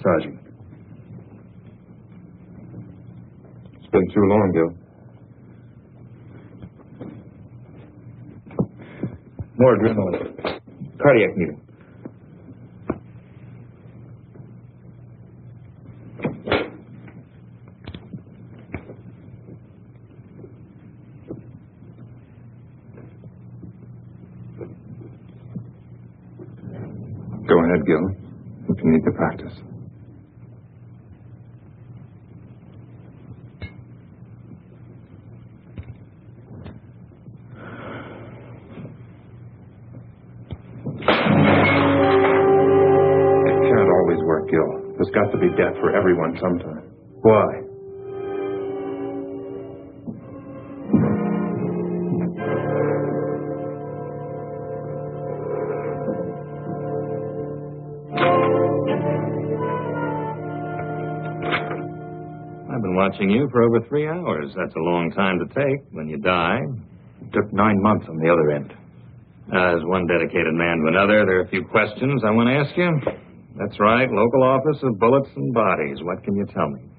Sergeant. It's been too long, Gil. More adrenaline. Cardiac needle. Go ahead, Gil. If you need to practice. Gil. There's got to be death for everyone sometime. Why? I've been watching you for over 3 hours. That's a long time to take when you die. It took 9 months on the other end. As one dedicated man to another, there are a few questions I want to ask you. That's right, local office of bullets and bodies. What can you tell me?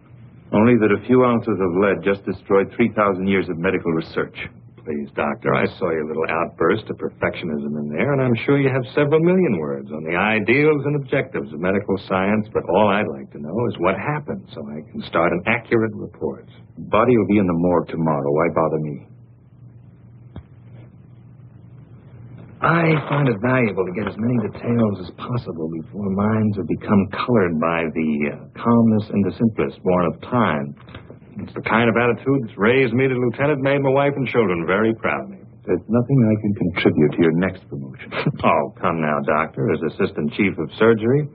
Only that a few ounces of lead just destroyed 3,000 years of medical research. Please, Doctor, I saw your little outburst of perfectionism in there, and I'm sure you have several million words on the ideals and objectives of medical science, but all I'd like to know is what happened so I can start an accurate report. Body will be in the morgue tomorrow. Why bother me? I find it valuable to get as many details as possible before minds have become colored by the calmness and the simplest, born of time. It's the kind of attitude that's raised me to lieutenant, made my wife and children very proud of me. There's nothing I can contribute to your next promotion. Oh, come now, Doctor. As assistant chief of surgery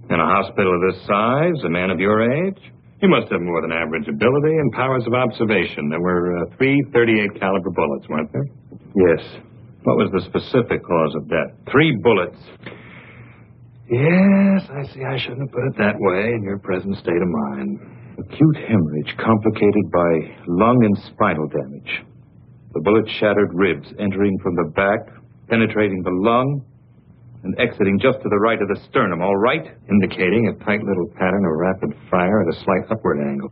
in a hospital of this size, a man of your age, you must have more than average ability and powers of observation. There were 3 .38 caliber bullets, weren't there? Yes. What was the specific cause of death? 3 bullets. Yes, I see. I shouldn't have put it that way in your present state of mind. Acute hemorrhage complicated by lung and spinal damage. The bullet shattered ribs entering from the back, penetrating the lung, and exiting just to the right of the sternum, all right? Indicating a tight little pattern of rapid fire at a slight upward angle.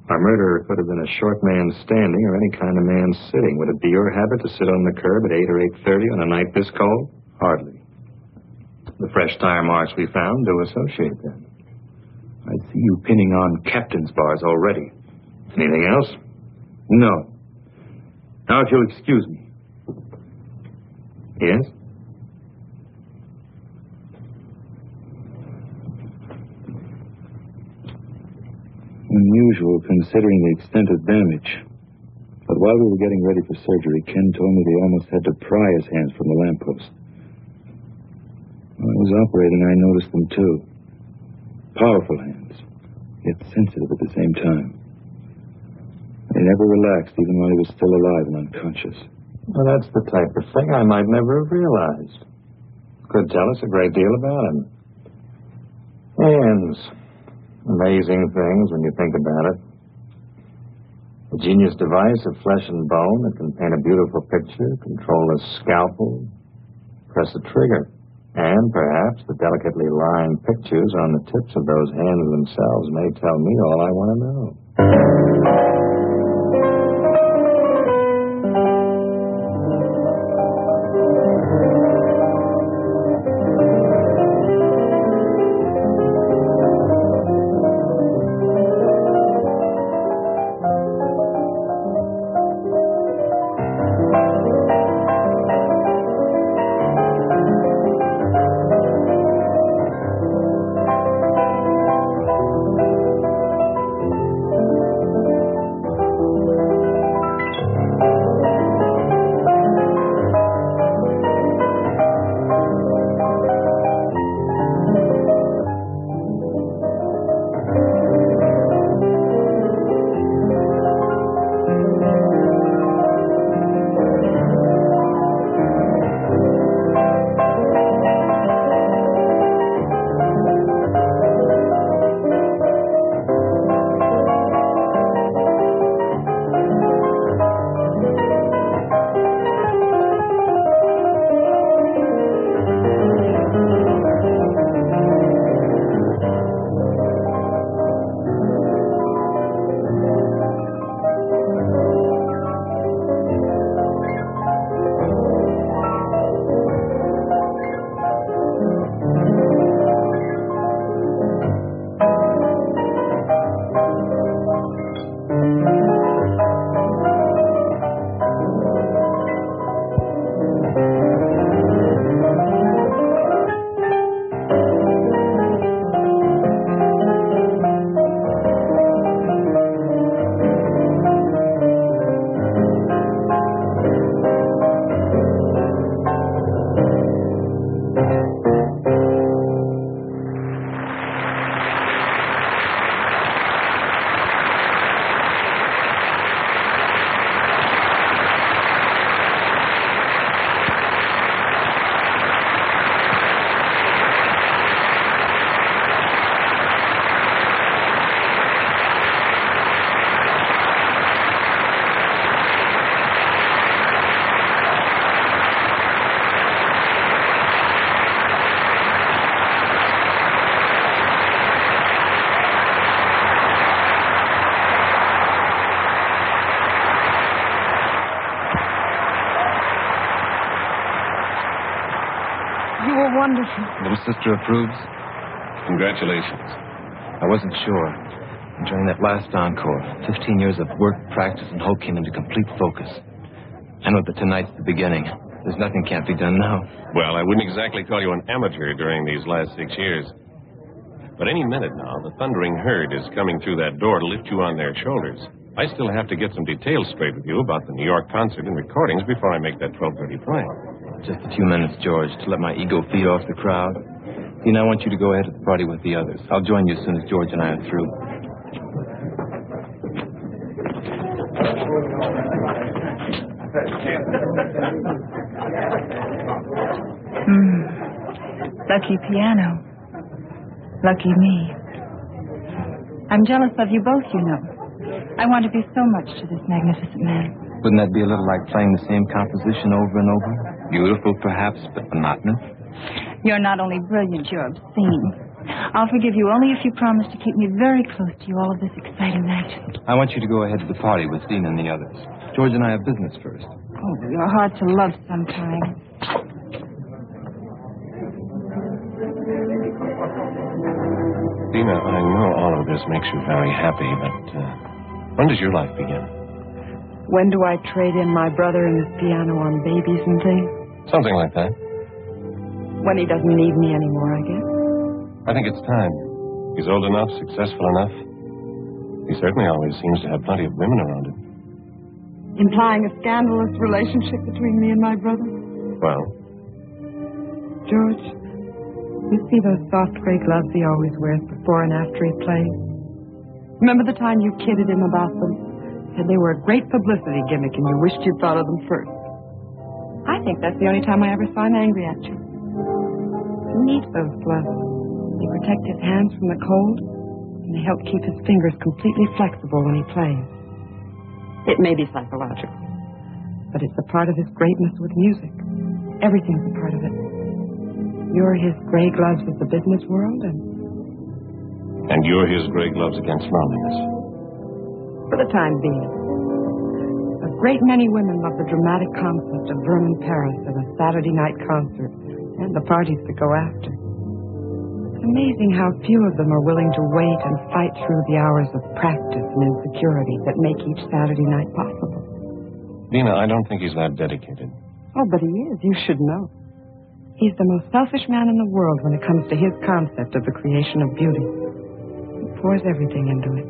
Our murderer could have been a short man standing or any kind of man sitting. Would it be your habit to sit on the curb at 8 or 8:30 on a night this cold? Hardly. The fresh tire marks we found do associate them. I see you pinning on captain's bars already. Anything else? No. Now, if you'll excuse me. Yes? Unusual, considering the extent of damage. But while we were getting ready for surgery, Ken told me they almost had to pry his hands from the lamppost. While I was operating, I noticed them, too. Powerful hands, yet sensitive at the same time. They never relaxed, even while he was still alive and unconscious. Well, that's the type of thing I might never have realized. Could tell us a great deal about him. Hands. Amazing things when you think about it. A genius device of flesh and bone that can paint a beautiful picture, control a scalpel, press a trigger. And perhaps the delicately lined pictures on the tips of those hands themselves may tell me all I want to know. You were wonderful. Little sister approves? Congratulations. I wasn't sure. During that last encore, 15 years of work, practice, and hope came into complete focus. I know that tonight's the beginning. There's nothing can't be done now. Well, I wouldn't exactly call you an amateur during these last 6 years. But any minute now, the thundering herd is coming through that door to lift you on their shoulders. I still have to get some details straight with you about the New York concert and recordings before I make that 12:30 plane. Just a few minutes, George, to let my ego feed off the crowd. Dean, I want you to go ahead to the party with the others. I'll join you as soon as George and I are through. Lucky piano. Lucky me. I'm jealous of you both, you know. I want to be so much to this magnificent man. Wouldn't that be a little like playing the same composition over and over? Beautiful, perhaps, but monotonous? You're not only brilliant, you're obscene. I'll forgive you only if you promise to keep me very close to you all of this exciting night. I want you to go ahead to the party with Dean and the others. George and I have business first. Oh, you're hard to love sometimes. Dina, I know all of this makes you very happy, but when does your life begin? When do I trade in my brother and his piano on babies and things? Something like that. When he doesn't need me anymore, I guess. I think it's time. He's old enough, successful enough. He certainly always seems to have plenty of women around him. Implying a scandalous relationship between me and my brother? Well? George, you see those soft gray gloves he always wears before and after he plays? Remember the time you kidded him about them? Said they were a great publicity gimmick and you wished you'd thought of them first. I think that's the only time I ever saw him angry at you. He needs those gloves. They protect his hands from the cold, and they help keep his fingers completely flexible when he plays. It may be psychological, but it's a part of his greatness with music. Everything's a part of it. You're his gray gloves of the business world, And you're his gray gloves against loneliness. for the time being. A great many women love the dramatic concept of Vernon Paris and a Saturday night concert and the parties that go after. It's amazing how few of them are willing to wait and fight through the hours of practice and insecurity that make each Saturday night possible. Dina, I don't think he's that dedicated. Oh, but he is. You should know. He's the most selfish man in the world when it comes to his concept of the creation of beauty. He pours everything into it.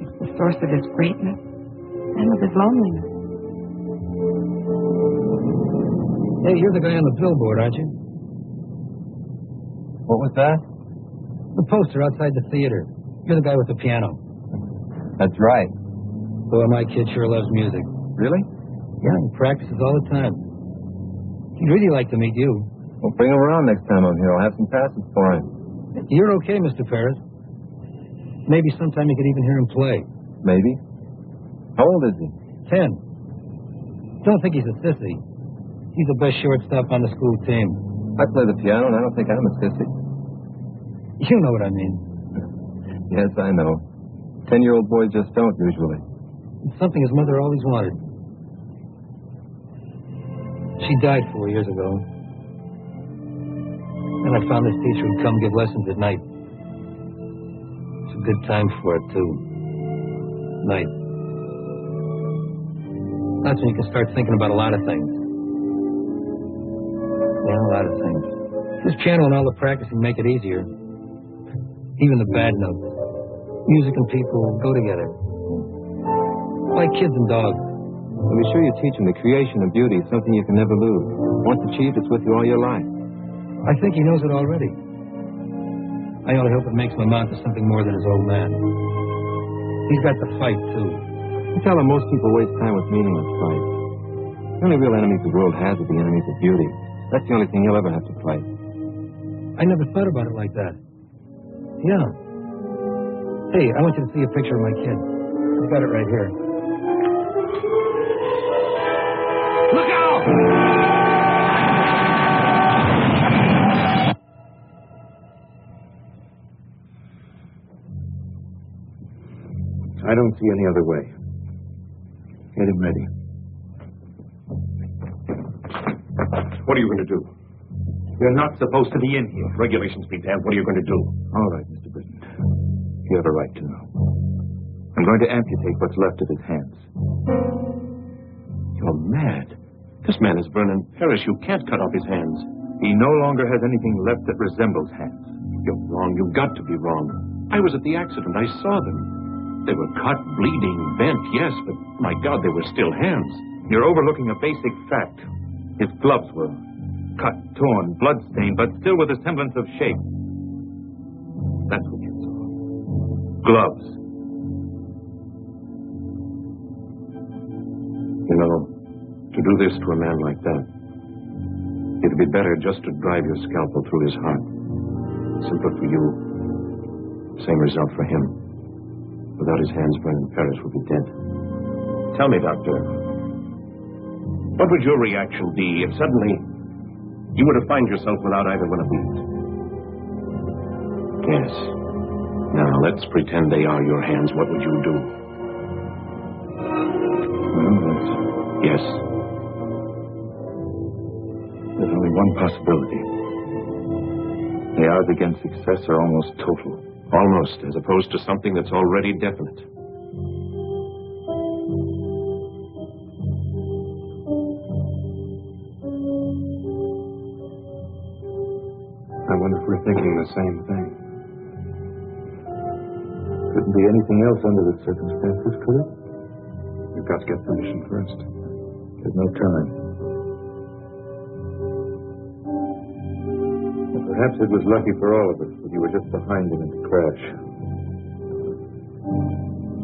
It's the source of his greatness and of his loneliness. Hey, you're the guy on the billboard, aren't you? What was that? The poster outside the theater. You're the guy with the piano. That's right. Boy, my kid sure loves music. Really? Yeah, he practices all the time. He'd really like to meet you. Well, bring him around next time I'm here. I'll have some passes for him. You're okay, Mr. Paris. Maybe sometime you could even hear him play. Maybe. How old is he? 10. Don't think he's a sissy. He's the best shortstop on the school team. I play the piano, and I don't think I'm a sissy. You know what I mean. Yes, I know. 10-year-old boys just don't, usually. It's something his mother always wanted. She died 4 years ago. And I found this teacher who'd come give lessons at night. It's a good time for it, too. Night. That's when you can start thinking about a lot of things. Yeah, a lot of things. This piano and all the practicing make it easier. Even the bad notes. Music and people go together. Like kids and dogs. Well, be sure you teach him the creation of beauty is something you can never lose. Once achieved, it's with you all your life. I think he knows it already. I only hope it makes him amount to something more than his old man. He's got to fight, too. I tell him most people waste time with meaningless fights. The only real enemies the world has are the enemies of beauty. That's the only thing he'll ever have to fight. I never thought about it like that. Yeah. Hey, I want you to see a picture of my kid. I've got it right here. Look out! I don't see any other way. Get him ready. What are you going to do? You're not supposed to be in here. Regulations be damned. What are you going to do? All right, Mr. Britton. You have a right to know. I'm going to amputate what's left of his hands. You're mad. This man is Vernon Parrish. You can't cut off his hands. He no longer has anything left that resembles hands. You're wrong. You've got to be wrong. I was at the accident. I saw them. They were cut, bleeding, bent, yes, but my God, they were still hands. You're overlooking a basic fact. His gloves were cut, torn, blood-stained, but still with a semblance of shape. That's what you saw. Gloves. You know, to do this to a man like that, It'd be better just to drive your scalpel through his heart. Simpler for you. Same result for him. Without his hands, Vernon Ferris would be dead. Tell me, Doctor, what would your reaction be if suddenly you were to find yourself without either one of these? Yes. Now, let's pretend they are your hands. What would you do? Well, Yes. there's only one possibility. The odds against success are almost total. Almost, as opposed to something that's already definite. I wonder if we're thinking the same thing. Couldn't be anything else under the circumstances, could it? We've got to get permission first. There's no time. Well, perhaps it was lucky for all of us that you were just behind him in the crash.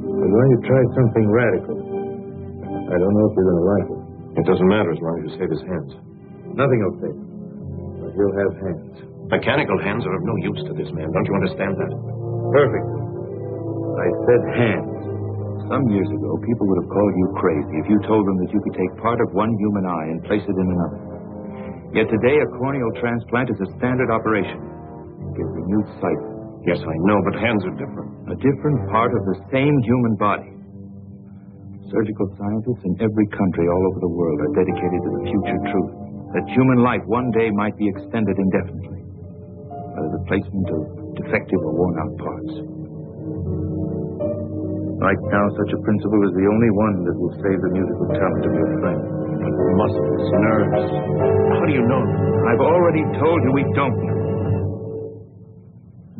We're going to try something radical. I don't know if you're going to like it. It doesn't matter as long as you save his hands. Nothing will save him. But he'll have hands. Mechanical hands are of no use to this man. Don't you understand that? Perfect. I said hands. Some years ago, people would have called you crazy if you told them that you could take part of one human eye and place it in another. Yet today, a corneal transplant is a standard operation. It gives renewed sight. Yes, I know, but hands are different. A different part of the same human body. Surgical scientists in every country all over the world are dedicated to the future truth that human life one day might be extended indefinitely by the replacement of defective or worn-out parts. Right now, such a principle is the only one that will save the musical talent of your friend. Muscles, nerves. How do you know? I've already told you we don't know.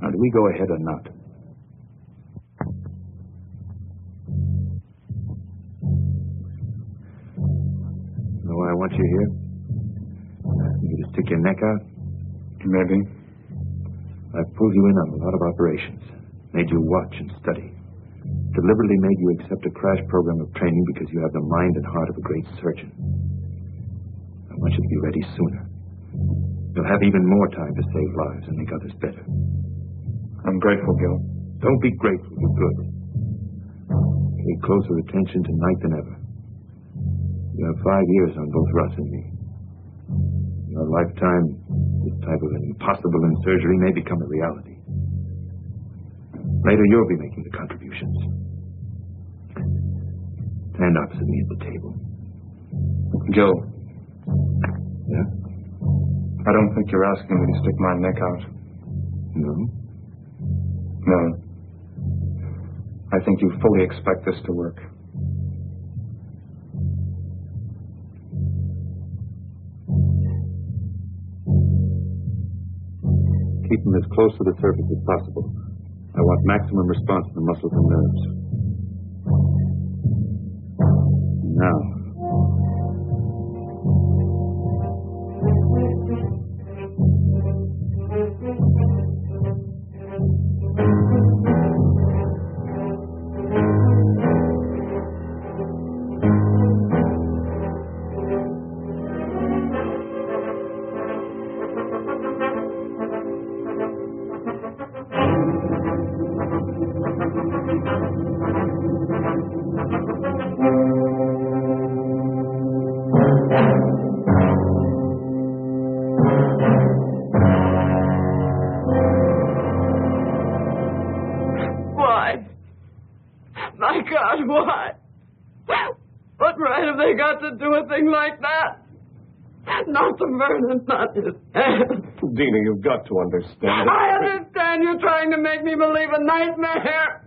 Now, do we go ahead or not? Know why I want you here? You to stick your neck out? Maybe. I've pulled you in on a lot of operations. Made you watch and study. Deliberately made you accept a crash program of training because you have the mind and heart of a great surgeon. I want you to be ready sooner. You'll have even more time to save lives and make others better. I'm grateful, Gil. Don't be grateful. You're good. Pay closer attention tonight than ever. You have 5 years on both Russ and me. In your lifetime, this type of an impossible in surgery may become a reality. Later, you'll be making the contributions. Stand opposite me at the table. Joe, Yeah? I don't think you're asking me to stick my neck out. No? No. I think you fully expect this to work. Keep them as close to the surface as possible. I want maximum response to the muscles and nerves. Now. My God, why? What right have they got to do a thing like that? Not the Vernon, not his hand. Dina, you've got to understand. I understand you're trying to make me believe a nightmare.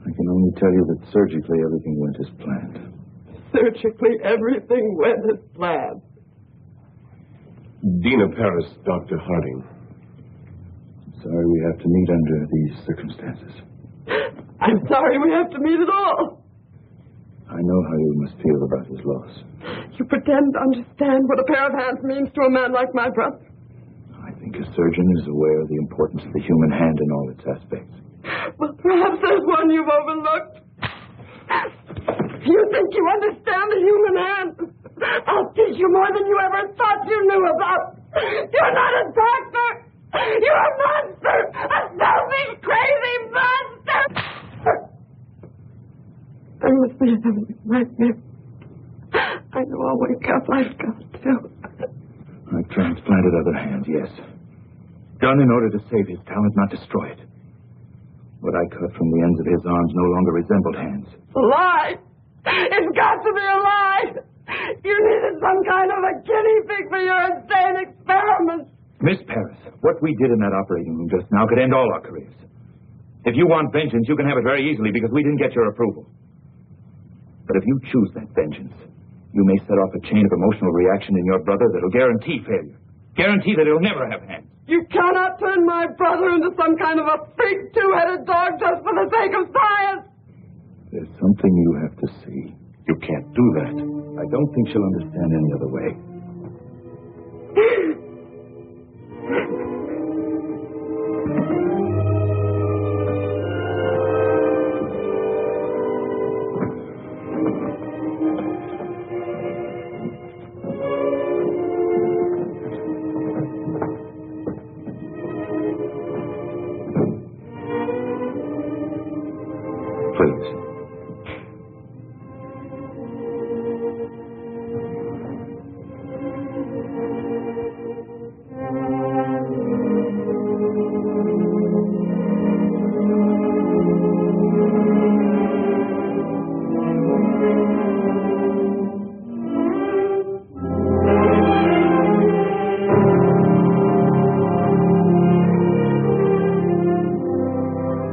I can only tell you that surgically everything went as planned. Surgically, everything went as planned. Dina Paris, Dr. Harding. Sorry we have to meet under these circumstances. I'm sorry we have to meet at all. I I know how you must feel about his loss. You pretend to understand what a pair of hands means to a man like my brother. I think a surgeon is aware of the importance of the human hand in all its aspects. Well, perhaps there's one you've overlooked. You think you understand the human hand? I'll teach you more than you ever thought you knew about. You're not a doctor. You're a monster. A selfish, crazy monster. I must be having a nightmare. I know I'll wake up. I've got to. I've transplanted other hands, yes. Done in order to save his talent, not destroy it. What I cut from the ends of his arms no longer resembled hands. A lie! It's got to be a lie! You needed some kind of a guinea pig for your insane experiments. Miss Paris, what we did in that operating room just now could end all our careers. If you want vengeance, you can have it very easily because we didn't get your approval. But if you choose that vengeance, you may set off a chain of emotional reaction in your brother that'll guarantee failure. Guarantee that he'll never have hands. You cannot turn my brother into some kind of a freak two-headed dog just for the sake of science. There's something you have to see. You can't do that. I don't think she'll understand any other way. Please.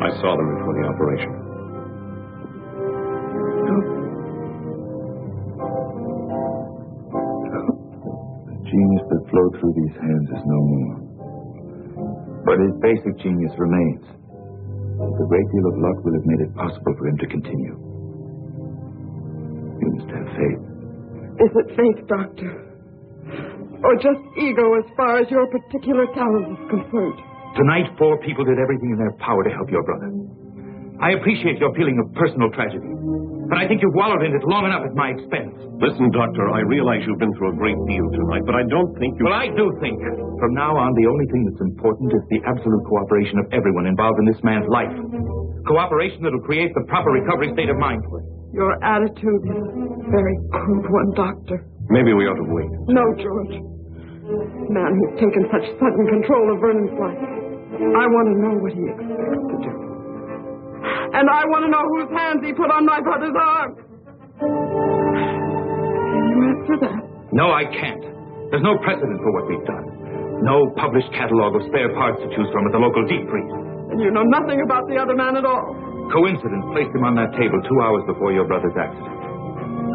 I saw them before the operation. The genius that flowed through these hands is no more. But his basic genius remains. With a great deal of luck will have made it possible for him to continue. You must have faith. Is it faith, Doctor? Or just ego as far as your particular talent is concerned? Tonight, 4 people did everything in their power to help your brother. I appreciate your feeling of personal tragedy, but I think you've wallowed in it long enough at my expense. Listen, Doctor, I realize you've been through a great deal tonight, but I don't think you... Well, I do think. From now on, the only thing that's important is the absolute cooperation of everyone involved in this man's life. Cooperation that'll create the proper recovery state of mind for him. Your attitude is a very crude one, Doctor. Maybe we ought to wait. No, George. The man who's taken such sudden control of Vernon's life. I want to know what he expects to do. And I want to know whose hands he put on my brother's arm. Can you answer that? No, I can't. There's no precedent for what we've done. No published catalog of spare parts to choose from at the local deep freeze. And you know nothing about the other man at all. Coincidence placed him on that table 2 hours before your brother's accident.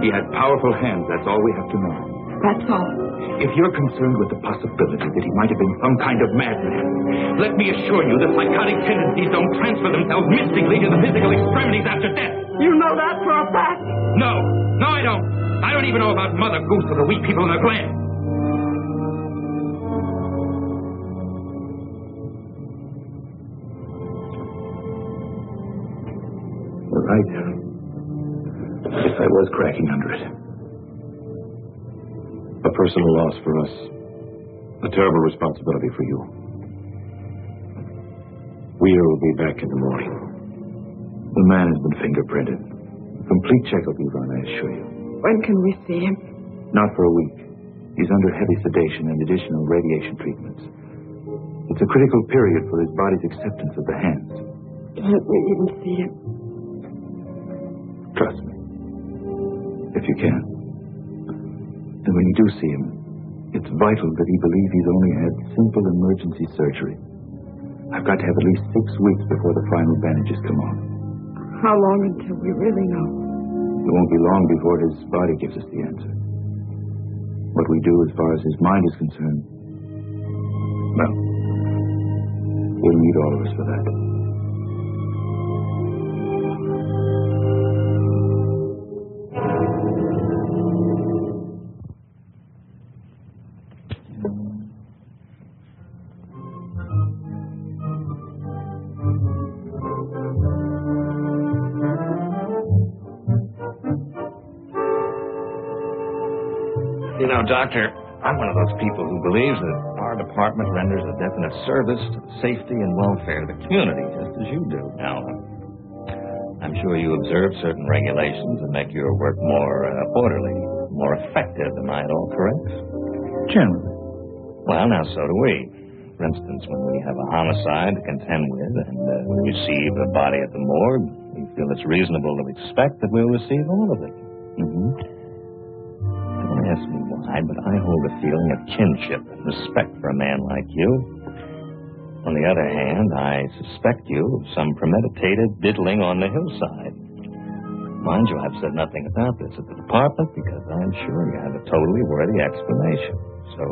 He had powerful hands, that's all we have to know. That's all. If you're concerned with the possibility that he might have been some kind of madman, let me assure you that psychotic tendencies don't transfer themselves mystically to the physical extremities after death. You know that for a fact? No, I don't. I don't even know about Mother Goose or the weak people in the glen. You're right. I guess I was cracking under it. A personal loss for us. A terrible responsibility for you. We'll be back in the morning. The man has been fingerprinted. A complete check will be run, I assure you. When can we see him? Not for a week. He's under heavy sedation and additional radiation treatments. It's a critical period for his body's acceptance of the hands. Can't we even see him? Trust me. If you can. And when you do see him, it's vital that he believe he's only had simple emergency surgery. I've got to have at least 6 weeks before the final bandages come off. How long until we really know? It won't be long before his body gives us the answer. What we do as far as his mind is concerned, well, we'll need all of us for that. know, Doctor, I'm one of those people who believes that our department renders a definite service to the safety and welfare of the community, just as you do. Now, I'm sure you observe certain regulations that make your work more orderly, more effective. Am I at all correct? Generally. Well, now, so do we. For instance, when we have a homicide to contend with and we receive a body at the morgue, we feel it's reasonable to expect that we'll receive all of it. Mm-hmm. Don't ask me why, but I hold a feeling of kinship and respect for a man like you. On the other hand, I suspect you of some premeditated diddling on the hillside. Mind you, I've said nothing about this at the department because I'm sure you have a totally worthy explanation. So,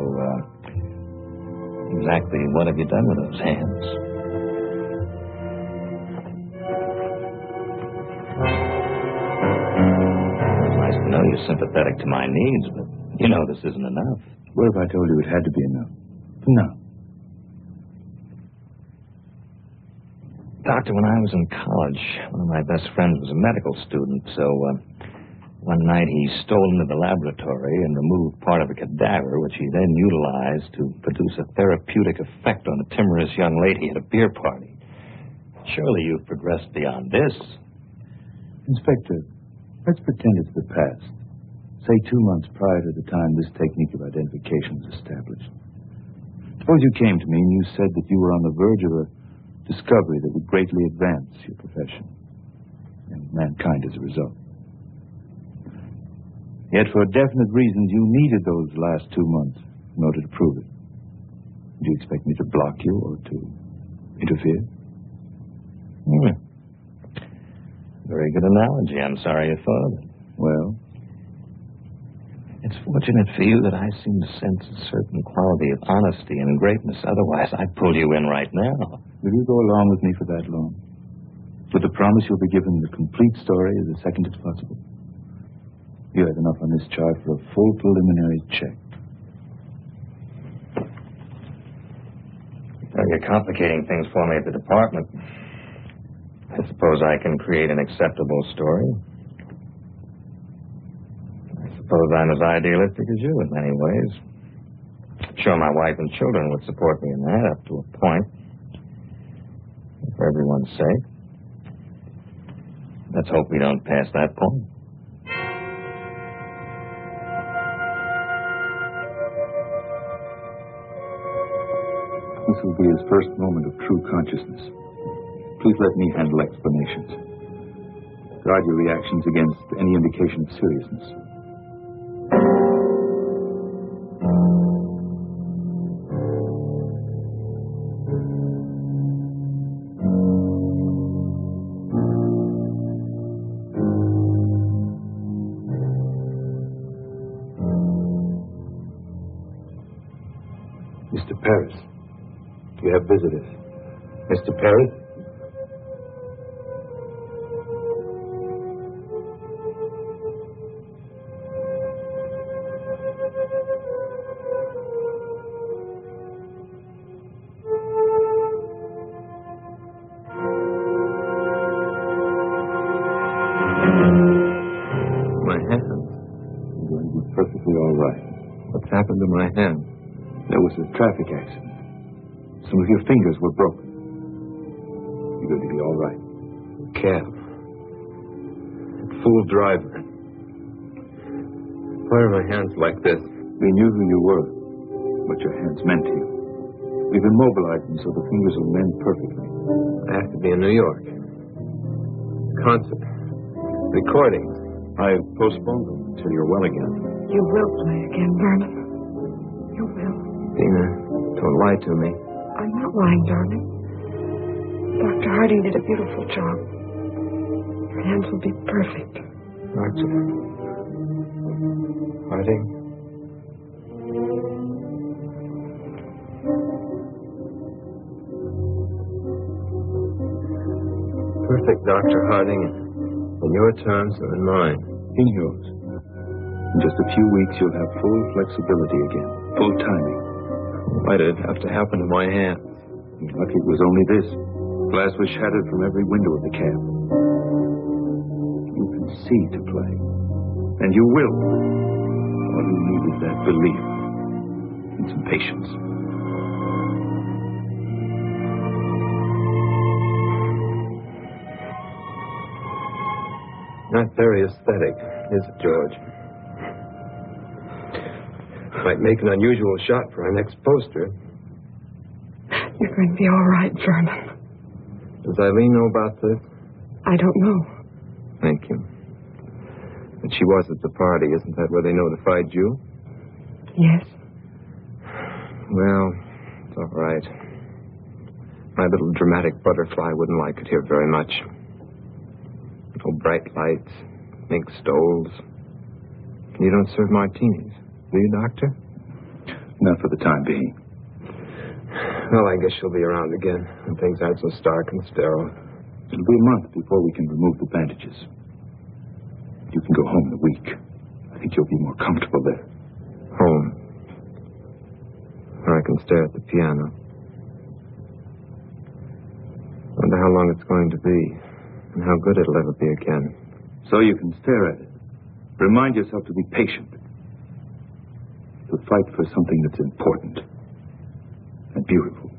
exactly what have you done with those hands? It's nice to know you're sympathetic to my needs, but you know this isn't enough. What if I told you it had to be enough? No. Doctor, when I was in college, one of my best friends was a medical student, so one night he stole into the laboratory and removed part of a cadaver, which he then utilized to produce a therapeutic effect on a timorous young lady at a beer party. Surely you've progressed beyond this. Inspector, let's pretend it's the past. Say 2 months prior to the time this technique of identification was established. Suppose you came to me and you said that you were on the verge of a discovery that would greatly advance your profession and mankind as a result. Yet for definite reasons, you needed those last 2 months in order to prove it. Do you expect me to block you or to interfere? Very good analogy. I'm sorry you thought of it. Well? It's fortunate for you that I seem to sense a certain quality of honesty and greatness. Otherwise, I'd pull you in right now. Will you go along with me for that long? With the promise you'll be given the complete story as second as possible? You have enough on this chart for a full preliminary check. Well, you're complicating things for me at the department. I suppose I can create an acceptable story. I suppose I'm as idealistic as you in many ways. Sure, my wife and children would support me in that up to a point. For everyone's sake. Let's hope we don't pass that point. This will be his first moment of true consciousness. Please let me handle explanations. Guard your reactions against any indication of seriousness. Mr. Paris, we have visitors. Mr. Paris? My hand. You're going to be perfectly all right. What's happened to my hand? There was a traffic accident. Some of your fingers were broken. You're going to be all right. Cab. Fool driver. Why are my hands like this? We knew who you were, what your hands meant to you. We've immobilized them so the fingers will mend perfectly. I have to be in New York. Concert. Recordings. I've postponed them until you're well again. You will play again, Vernon. You will. Dina, don't lie to me. I'm not lying, darling. Dr. Harding did a beautiful job. Your hands will be perfect. Dr. Harding? Perfect, Dr. Harding. In your terms and in mine. In yours. In just a few weeks, you'll have full flexibility again. Full timing. Why did it have to happen to my hands? You're lucky it was only this. Glass was shattered from every window of the cab. You can see to play. And you will. All you need is that belief and some patience. Not very aesthetic, is it, George? Might make an unusual shot for our next poster. You're going to be all right, Vernon. Does Eileen know about this? I don't know. Thank you. But she was at the party. Isn't that where they notified you? Yes. Well, it's all right. My little dramatic butterfly wouldn't like it here very much. No bright lights, mink stoves. You don't serve martinis, do you, Doctor? Not for the time being. Well, I guess she'll be around again when things aren't so stark and sterile. It'll be a month before we can remove the bandages. You can go home in a week. I think you'll be more comfortable there. Home. Where I can stare at the piano. Wonder how long it's going to be, and how good it'll ever be again. So you can stare at it. Remind yourself to be patient. To fight for something that's important and beautiful.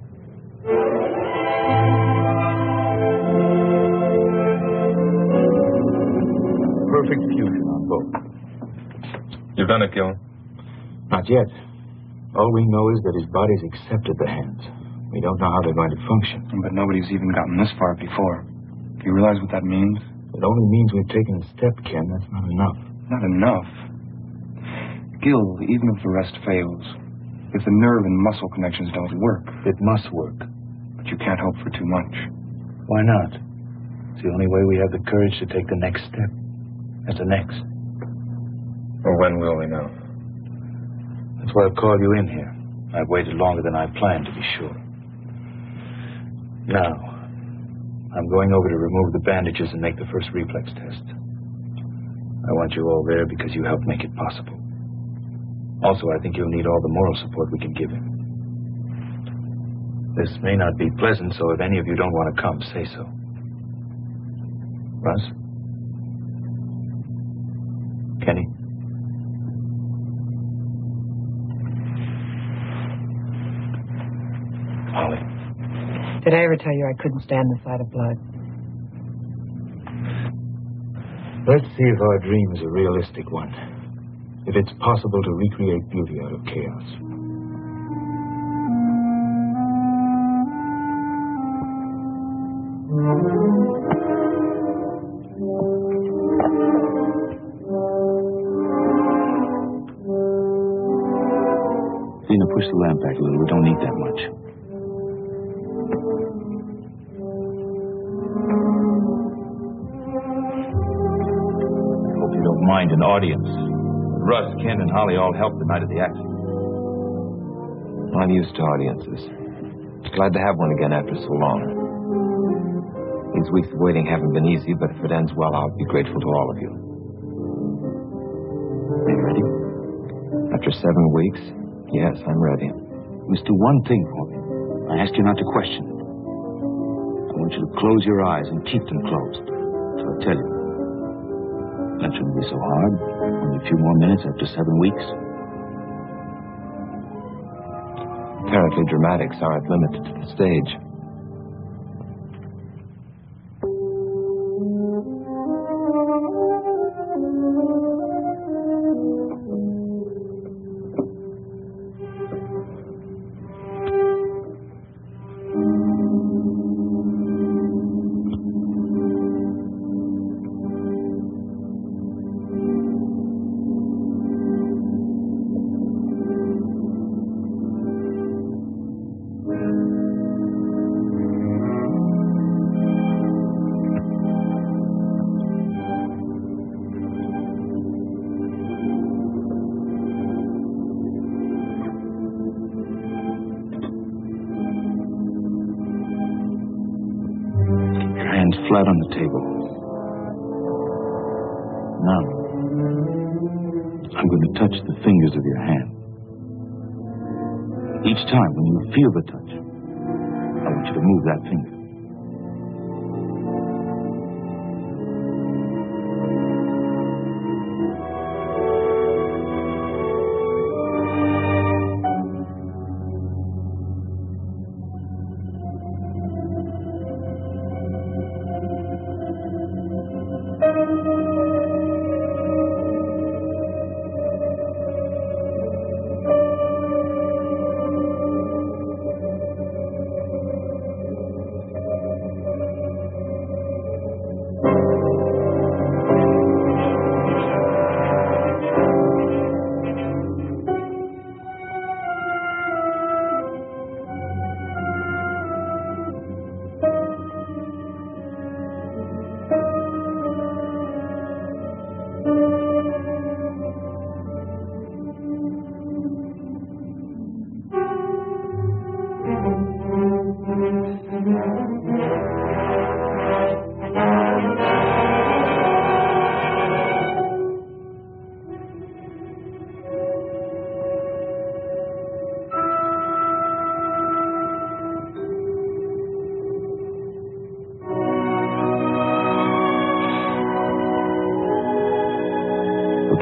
Perfect fusion on both. You've done it, Gil? Not yet. All we know is that his body's accepted the hands. We don't know how they're going to function. But nobody's even gotten this far before. Do you realize what that means? It only means we've taken a step, Ken. That's not enough. Not enough. Gil, even if the rest fails, if the nerve and muscle connections don't work... It must work. But you can't hope for too much. Why not? It's the only way we have the courage to take the next step. That's the next. Well, when will we know? That's why I've called you in here. I've waited longer than I planned, to be sure. Now, I'm going over to remove the bandages and make the first reflex test. I want you all there because you helped make it possible. Also, I think you'll need all the moral support we can give him. This may not be pleasant, so if any of you don't want to come, say so. Russ? Kenny? Holly? Did I ever tell you I couldn't stand the sight of blood? Let's see if our dream is a realistic one. If it's possible to recreate beauty out of chaos. Zena, push the lamp back a little. We don't need that much. Hope you don't mind an audience. Russ, Ken, and Holly all helped the night of the accident. I'm used to audiences. Glad to have one again after so long. These weeks of waiting haven't been easy, but if it ends well, I'll be grateful to all of you. Are you ready? After 7 weeks, yes, I'm ready. You must do one thing for me. I asked you not to question it. I want you to close your eyes and keep them closed. So I tell you. That shouldn't be so hard. Only a few more minutes after 7 weeks. Apparently dramatics aren't limited to the stage. Flat on the table. Now, I'm going to touch the fingers of your hand. Each time when you feel the touch, I want you to move that finger.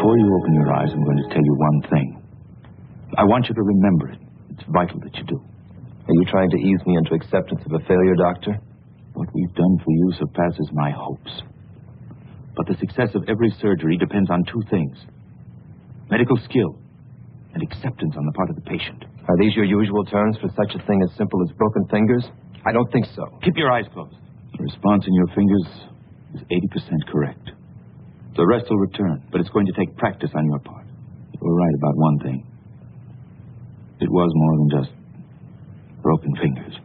Before you open your eyes, I'm going to tell you one thing. I want you to remember it. It's vital that you do. Are you trying to ease me into acceptance of a failure, Doctor? What we've done for you surpasses my hopes. But the success of every surgery depends on two things. Medical skill and acceptance on the part of the patient. Are these your usual terms for such a thing as simple as broken fingers? I don't think so. Keep your eyes closed. The response in your fingers is 80% correct. The rest will return, but it's going to take practice on your part. You were right about one thing. It was more than just broken fingers.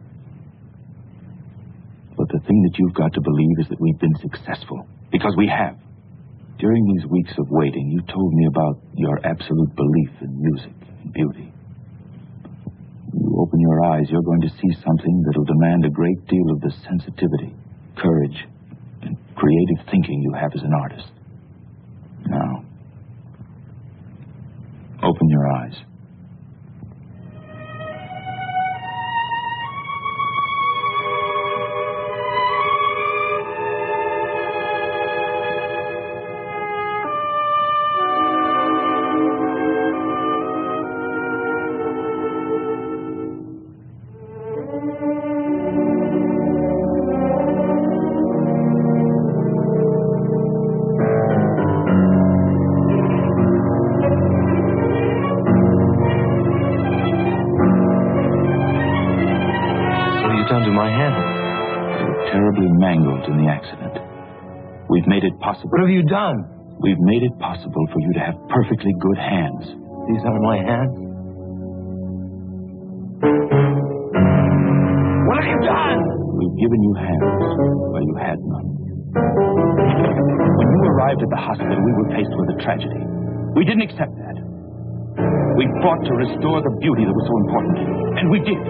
But the thing that you've got to believe is that we've been successful. Because we have. During these weeks of waiting, you told me about your absolute belief in music and beauty. You open your eyes, you're going to see something that'll demand a great deal of the sensitivity, courage, and creative thinking you have as an artist. Now, open your eyes. Done to my hand? They were terribly mangled in the accident. We've made it possible. What have you done? We've made it possible for you to have perfectly good hands. These are my hands? What have you done? We've given you hands where you had none. When you arrived at the hospital, we were faced with a tragedy. We didn't accept that. We fought to restore the beauty that was so important to you, and we did.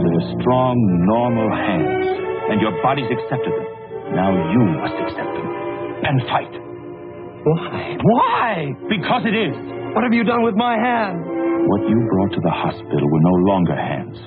They're strong, normal hands, and your bodies accepted them. Now you must accept them and fight. Why? Why? Because it is. What have you done with my hands? What you brought to the hospital were no longer hands.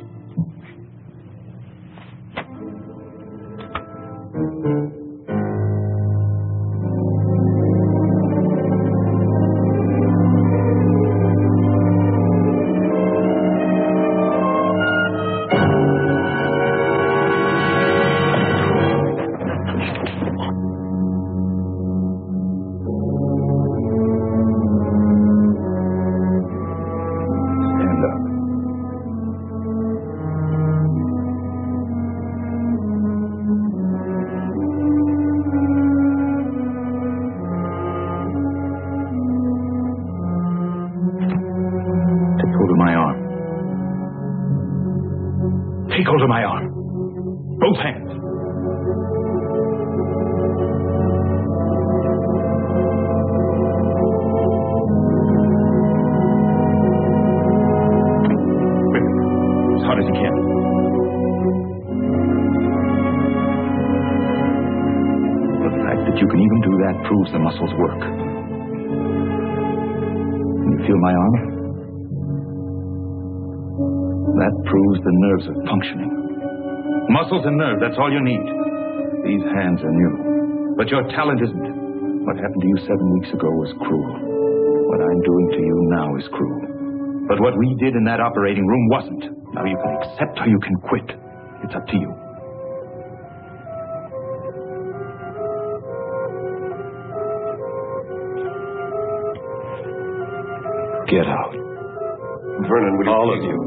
Take hold of my arm. Both hands. Grip it as hard as you can. The fact that you can even do that proves the muscles work. Can you feel my arm? That proves the nerves are functioning. Muscles and nerve, that's all you need. These hands are new. But your talent isn't. What happened to you 7 weeks ago was cruel. What I'm doing to you now is cruel. But what we did in that operating room wasn't. Now you can accept or you can quit. It's up to you. Get out. Vernon, will you All please? of you.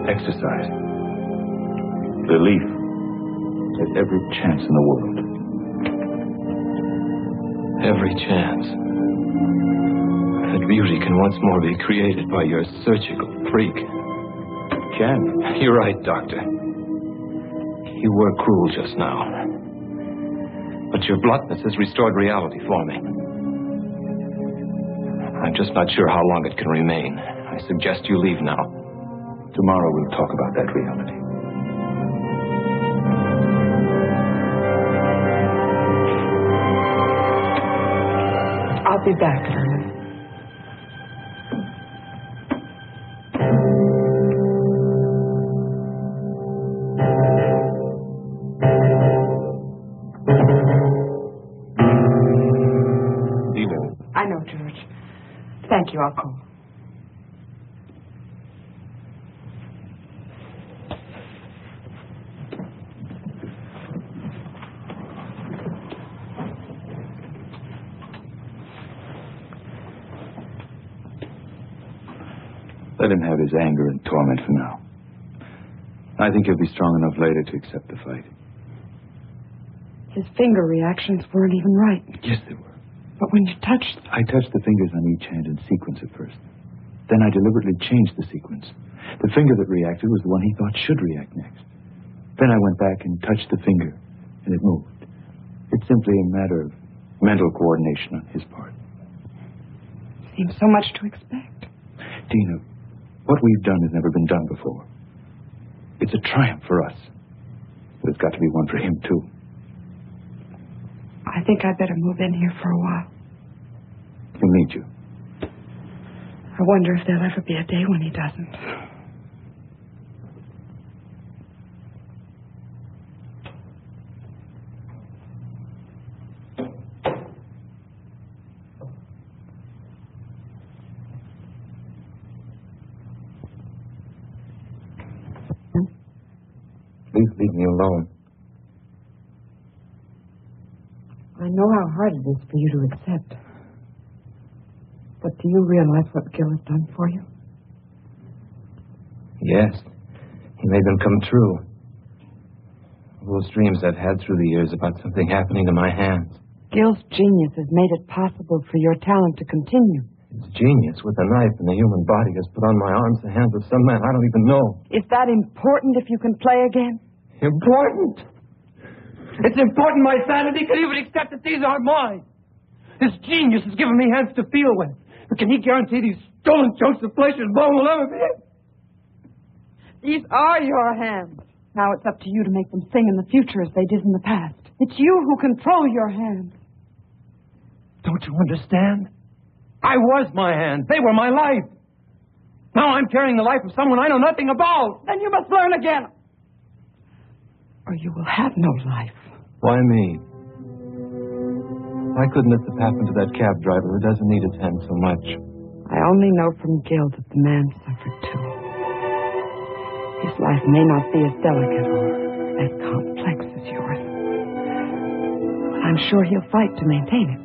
Exercise. Belief. There's every chance in the world. Every chance. That beauty can once more be created by your surgical freak. Can? You're right, Doctor. You were cruel just now. But your bluntness has restored reality for me. I'm just not sure how long it can remain. I suggest you leave now. Tomorrow we'll talk about that reality. I'll be back, Ernest. Dina. I know, George. Thank you. I'll call. Let him have his anger and torment for now. I think he'll be strong enough later to accept the fight. His finger reactions weren't even right. Yes, they were. But when you touched... I touched the fingers on each hand in sequence at first. Then I deliberately changed the sequence. The finger that reacted was the one he thought should react next. Then I went back and touched the finger, and it moved. It's simply a matter of mental coordination on his part. Seems so much to expect. Dina, what we've done has never been done before. It's a triumph for us. But it's got to be one for him, too. I think I'd better move in here for a while. He'll need you. I wonder if there'll ever be a day when he doesn't. Please leave me alone. I know how hard it is for you to accept. But do you realize what Gil has done for you? Yes. He made them come true. Those dreams I've had through the years about something happening to my hands. Gil's genius has made it possible for your talent to continue. His genius with a knife in the human body has put on my arms the hands of some man I don't even know. Is that important if you can play again? Important? It's important my sanity can even accept that these aren't mine. His genius has given me hands to feel with. But can he guarantee these stolen chunks of flesh and bone will ever be it? These are your hands. Now it's up to you to make them sing in the future as they did in the past. It's you who control your hands. Don't you understand? I was my hands. They were my life. Now I'm carrying the life of someone I know nothing about. Then you must learn again. Or you will have no life. Why me? Why couldn't this have happened to that cab driver who doesn't need his hand so much? I only know from Gil that the man suffered too. His life may not be as delicate or as complex as yours. But I'm sure he'll fight to maintain it.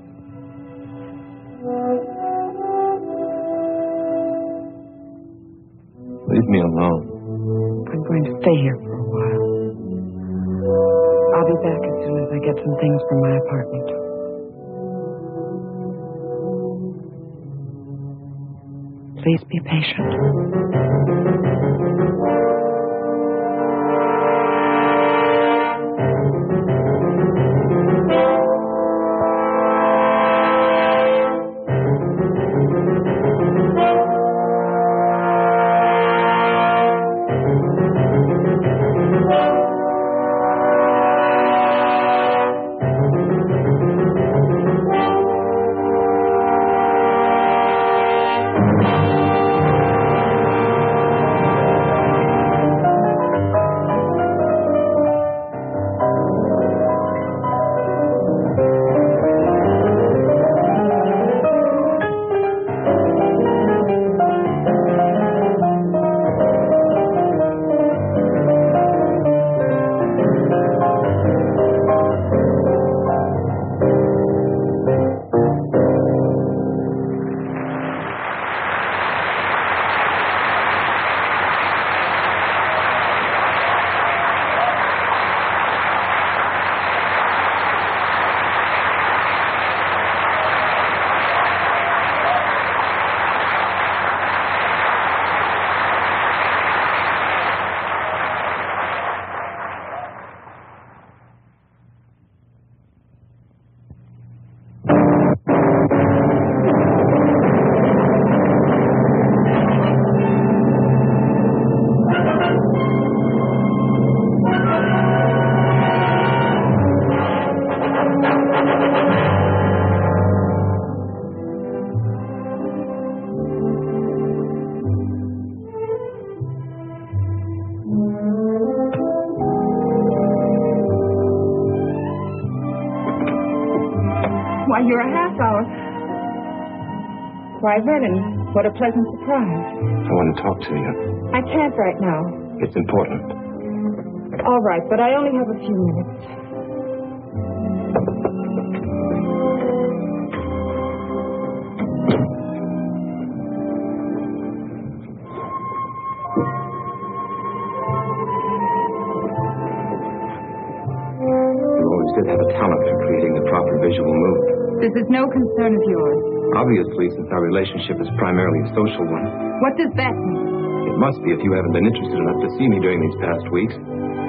Leave me alone. I'm going to stay here for a while. I'll be back as soon as I get some things from my apartment. Please be patient. you're a half hour. Why, Vernon, what a pleasant surprise. I want to talk to you. I can't right now. It's important. All right, but I only have a few minutes. You always did have a talent for creating the proper visual mood. This is no concern of yours. Obviously, since our relationship is primarily a social one. What does that mean? It must be if you haven't been interested enough to see me during these past weeks.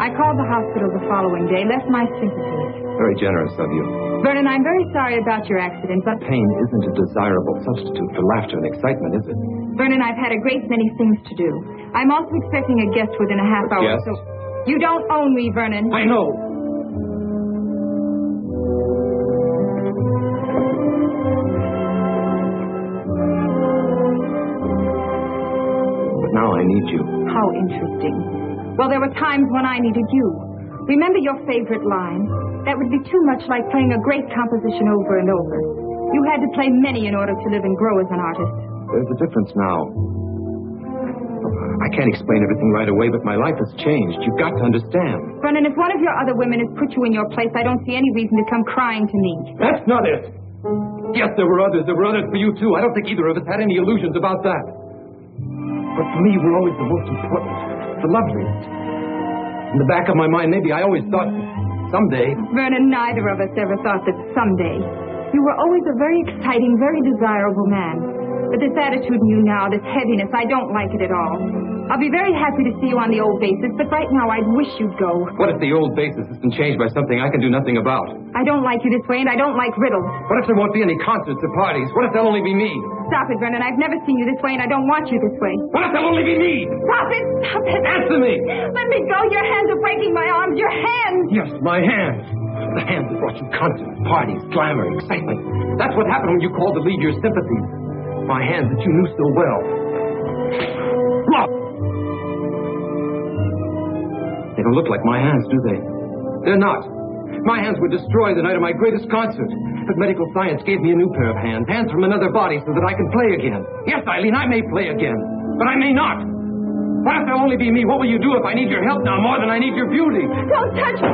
I called the hospital the following day, left my sympathies. Very generous of you. Vernon, I'm very sorry about your accident, but... Pain isn't a desirable substitute for laughter and excitement, is it? Vernon, I've had a great many things to do. I'm also expecting a guest within a half hour. Guest? So... You don't own me, Vernon. I know. But now I need you. How interesting. Well, there were times when I needed you. Remember your favorite line? That would be too much like playing a great composition over and over. You had to play many in order to live and grow as an artist. There's a difference now. I can't explain everything right away, but my life has changed. You've got to understand. Vernon, if one of your other women has put you in your place, I don't see any reason to come crying to me. That's not it. Yes, there were others. There were others for you, too. I don't think either of us had any illusions about that. But for me, you were always the most important, the loveliest. In the back of my mind, maybe I always thought that someday... Vernon, neither of us ever thought that someday. You were always a very exciting, very desirable man. But this attitude in you now, this heaviness, I don't like it at all. I'll be very happy to see you on the old basis, but right now I'd wish you'd go. What if the old basis has been changed by something I can do nothing about? I don't like you this way, and I don't like riddles. What if there won't be any concerts or parties? What if there'll only be me? Stop it, Vernon. I've never seen you this way, and I don't want you this way. What if there'll only be me? Stop it! Stop it! Answer me! Let me go. Your hands are breaking my arms. Your hands! Yes, my hands. The hands that brought you concerts, parties, glamour, excitement. That's what happened when you called to lead your sympathies. My hands that you knew so well. Look! They don't look like my hands, do they? They're not. My hands were destroyed the night of my greatest concert. But medical science gave me a new pair of hands. Hands from another body so that I can play again. Yes, Eileen, I may play again. But I may not. What if there'll only be me? What will you do if I need your help now more than I need your beauty? Don't touch me!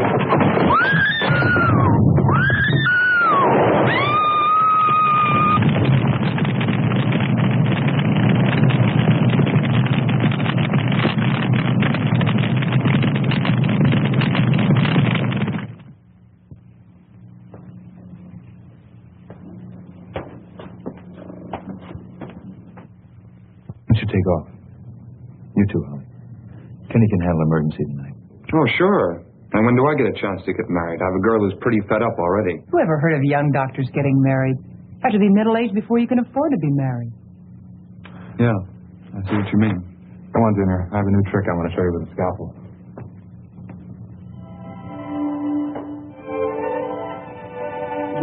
Take off. You too, Holly. Kenny can handle emergency tonight. Oh, sure. And when do I get a chance to get married? I have a girl who's pretty fed up already. Who ever heard of young doctors getting married? Have to be middle-aged before you can afford to be married. Yeah, I see what you mean. Come on, Junior. I have a new trick I want to show you with a scalpel.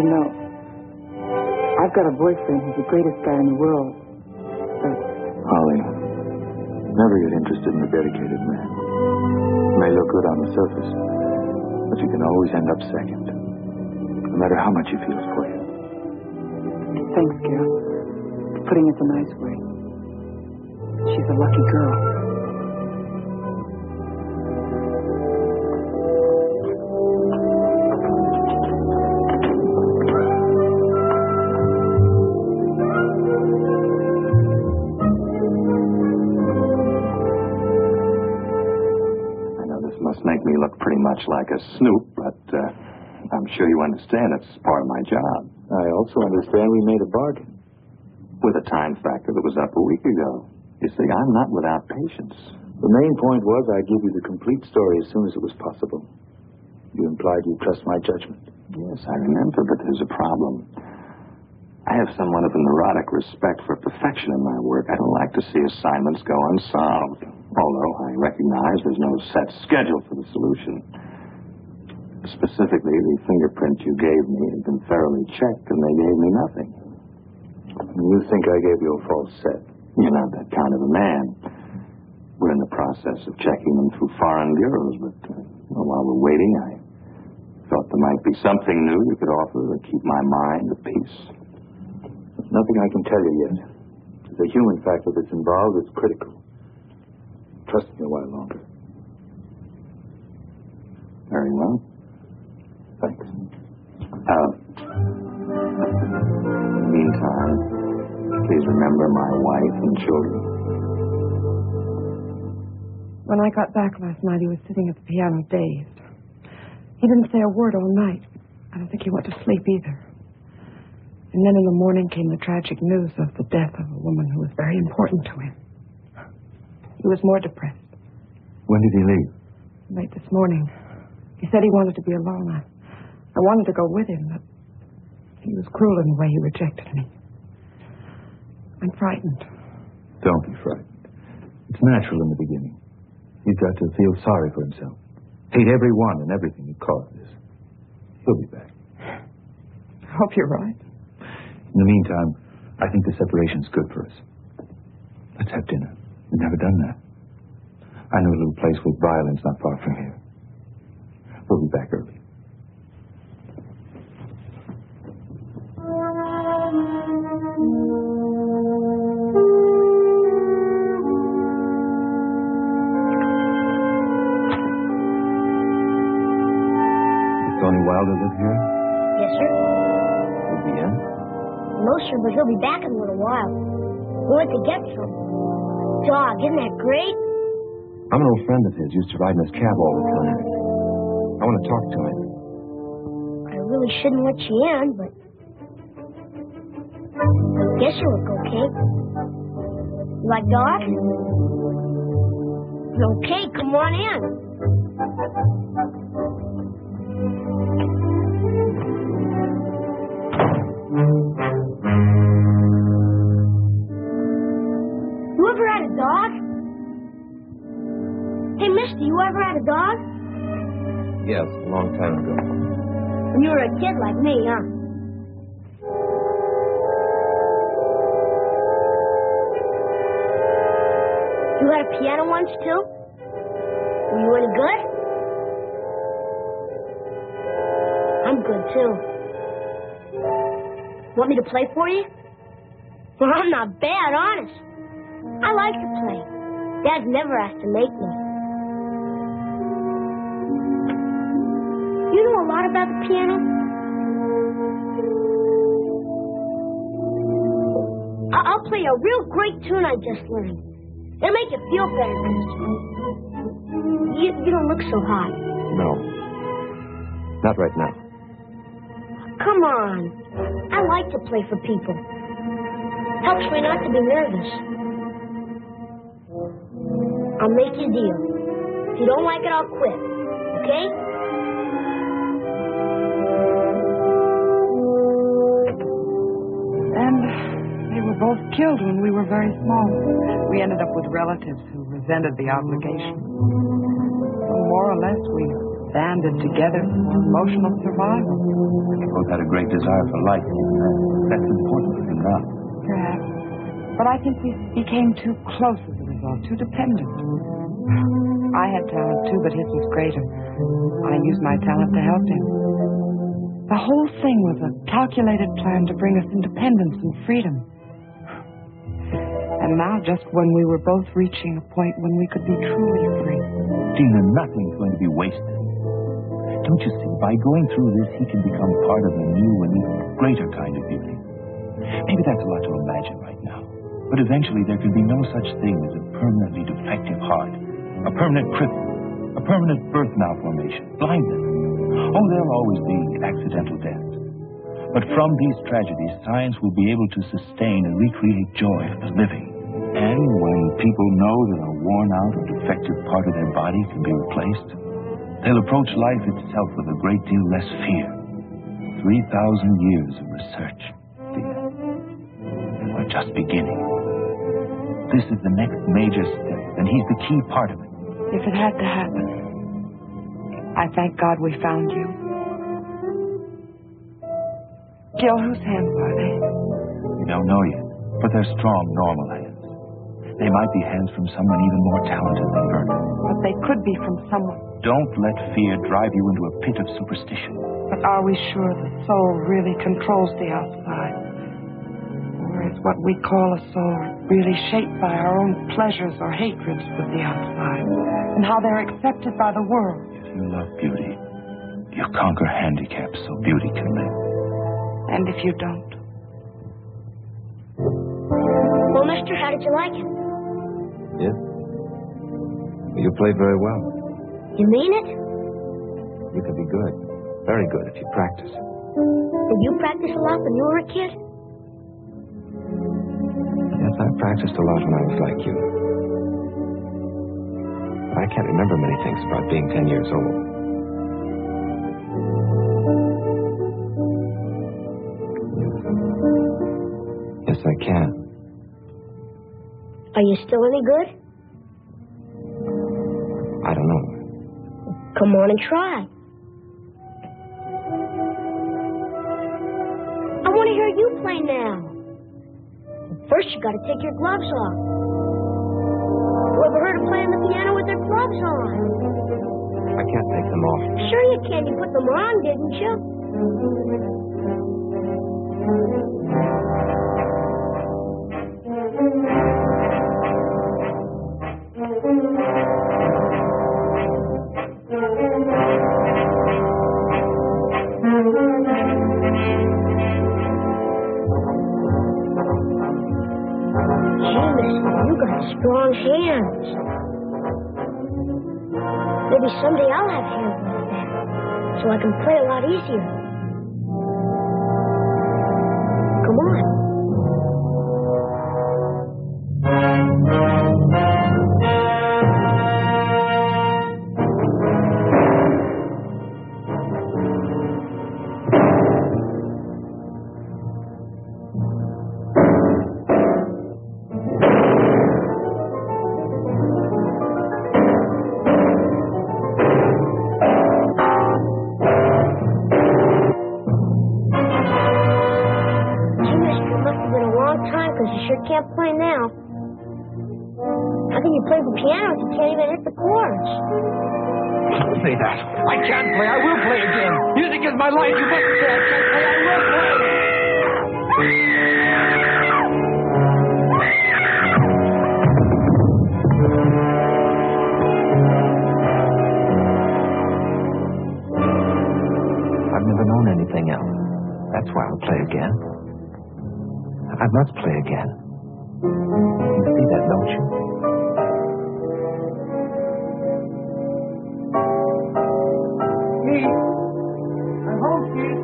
You know, I've got a boyfriend who's the greatest guy in the world. Holly, never get interested in a dedicated man. May look good on the surface, but you can always end up second, no matter how much he feels for you. Thanks, Gil. Putting it the nice way. She's a lucky girl. Make me look pretty much like a snoop, but I'm sure you understand it's part of my job. I also understand we made a bargain. With a time factor that was up a week ago. You see, I'm not without patience. The main point was I'd give you the complete story as soon as it was possible. You implied you trust my judgment. Yes, I remember, but there's a problem. I have somewhat of a neurotic respect for perfection in my work. I don't like to see assignments go unsolved. Although I recognize there's no set schedule for the solution. Specifically, the fingerprint you gave me had been thoroughly checked, and they gave me nothing. You think I gave you a false set? You're not that kind of a man. We're in the process of checking them through foreign bureaus, but while we're waiting, I thought there might be something new you could offer to keep my mind at peace. Nothing I can tell you yet. The human factor that's involved is critical. Trust me a while longer. Very well. Thanks. In the meantime, please remember my wife and children. When I got back last night, he was sitting at the piano dazed. He didn't say a word all night. I don't think he went to sleep either. And then in the morning came the tragic news of the death of a woman who was very important to him. He was more depressed. When did he leave? Late this morning. He said he wanted to be alone. I wanted to go with him, but he was cruel in the way he rejected me. I'm frightened. Don't be frightened. It's natural in the beginning. He's got to feel sorry for himself. Hate everyone and everything that caused this. He'll be back. I hope you're right. In the meantime, I think the separation's good for us. Let's have dinner. We've never done that. I know a little place with violins not far from here. We'll be back early. Does Tony Wilder live here? Yes, sir. Will be in? No, sir, but he'll be back in a little while. We went to get some. Dog, isn't that great? I'm an old friend of his. Used to ride in his cab all the time. I want to talk to him. I really shouldn't let you in, but I guess you look okay. You like dogs? Okay, come on in. You ever had a dog? Hey, mister, you ever had a dog? Yes, a long time ago. When you were a kid like me, huh? You had a piano once, too? Were you any good? I'm good, too. Want me to play for you? Well, I'm not bad, honest. I like to play. Dad never has to make me. You know a lot about the piano? I'll play a real great tune I just learned. It'll make you feel better, mister. You don't look so hot. No. Not right now. Come on. I like to play for people. Helps me not to be nervous. I'll make you a deal. If you don't like it, I'll quit. Okay? And they were both killed when we were very small. We ended up with relatives who resented the obligation. So more or less, we banded together for emotional survival. They both had a great desire for life. That's important for him now. Perhaps. But I think we became too close as a result, too dependent. I had talent too, but his was greater. I used my talent to help him. The whole thing was a calculated plan to bring us independence and freedom. And now, just when we were both reaching a point when we could be truly free. Tina, nothing's going to be wasted. Don't you see, by going through this, he can become part of a new and even greater kind of beauty. Maybe that's a lot to imagine right now. But eventually there can be no such thing as a permanently defective heart, a permanent cripple, a permanent birth malformation, blindness. Oh, there'll always be accidental deaths. But from these tragedies, science will be able to sustain and recreate joy of the living. And when people know that a worn-out or defective part of their body can be replaced, they'll approach life itself with a great deal less fear. 3,000 years of research, dear. And we're just beginning. This is the next major step, and he's the key part of it. If it had to happen, I thank God we found you. Gil, whose hands are they? We don't know yet, but they're strong, normal hands. They might be hands from someone even more talented than Vernon. But they could be from someone. Don't let fear drive you into a pit of superstition. But are we sure the soul really controls the outside? Or is what we call a soul really shaped by our own pleasures or hatreds with the outside? And how they're accepted by the world? If you love beauty, you conquer handicaps so beauty can live. And if you don't? Well, mister, how did you like it? Yes? You played very well. You mean it? You could be good. Very good if you practice. Did you practice a lot when you were a kid? Yes, I practiced a lot when I was like you. But I can't remember many things about being 10 years old. Yes, I can. Are you still any good? I don't know. Come on and try. I want to hear you play now. First, you got to take your gloves off. You ever heard of playing the piano with their gloves on? I can't take them off. Sure you can. You put them on, didn't you? Strong hands. Maybe someday I'll have hands like that, so I can play a lot easier. Come on. Can't play now. How can you play the piano if you can't even hit the chords? Don't say that. I can't play. I will play again. Music is my life. You mustn't say I can't play. I will play. I've never known anything else. That's why I'll play again. I must play again. You see that, don't you? Keith! I'm home, Keith!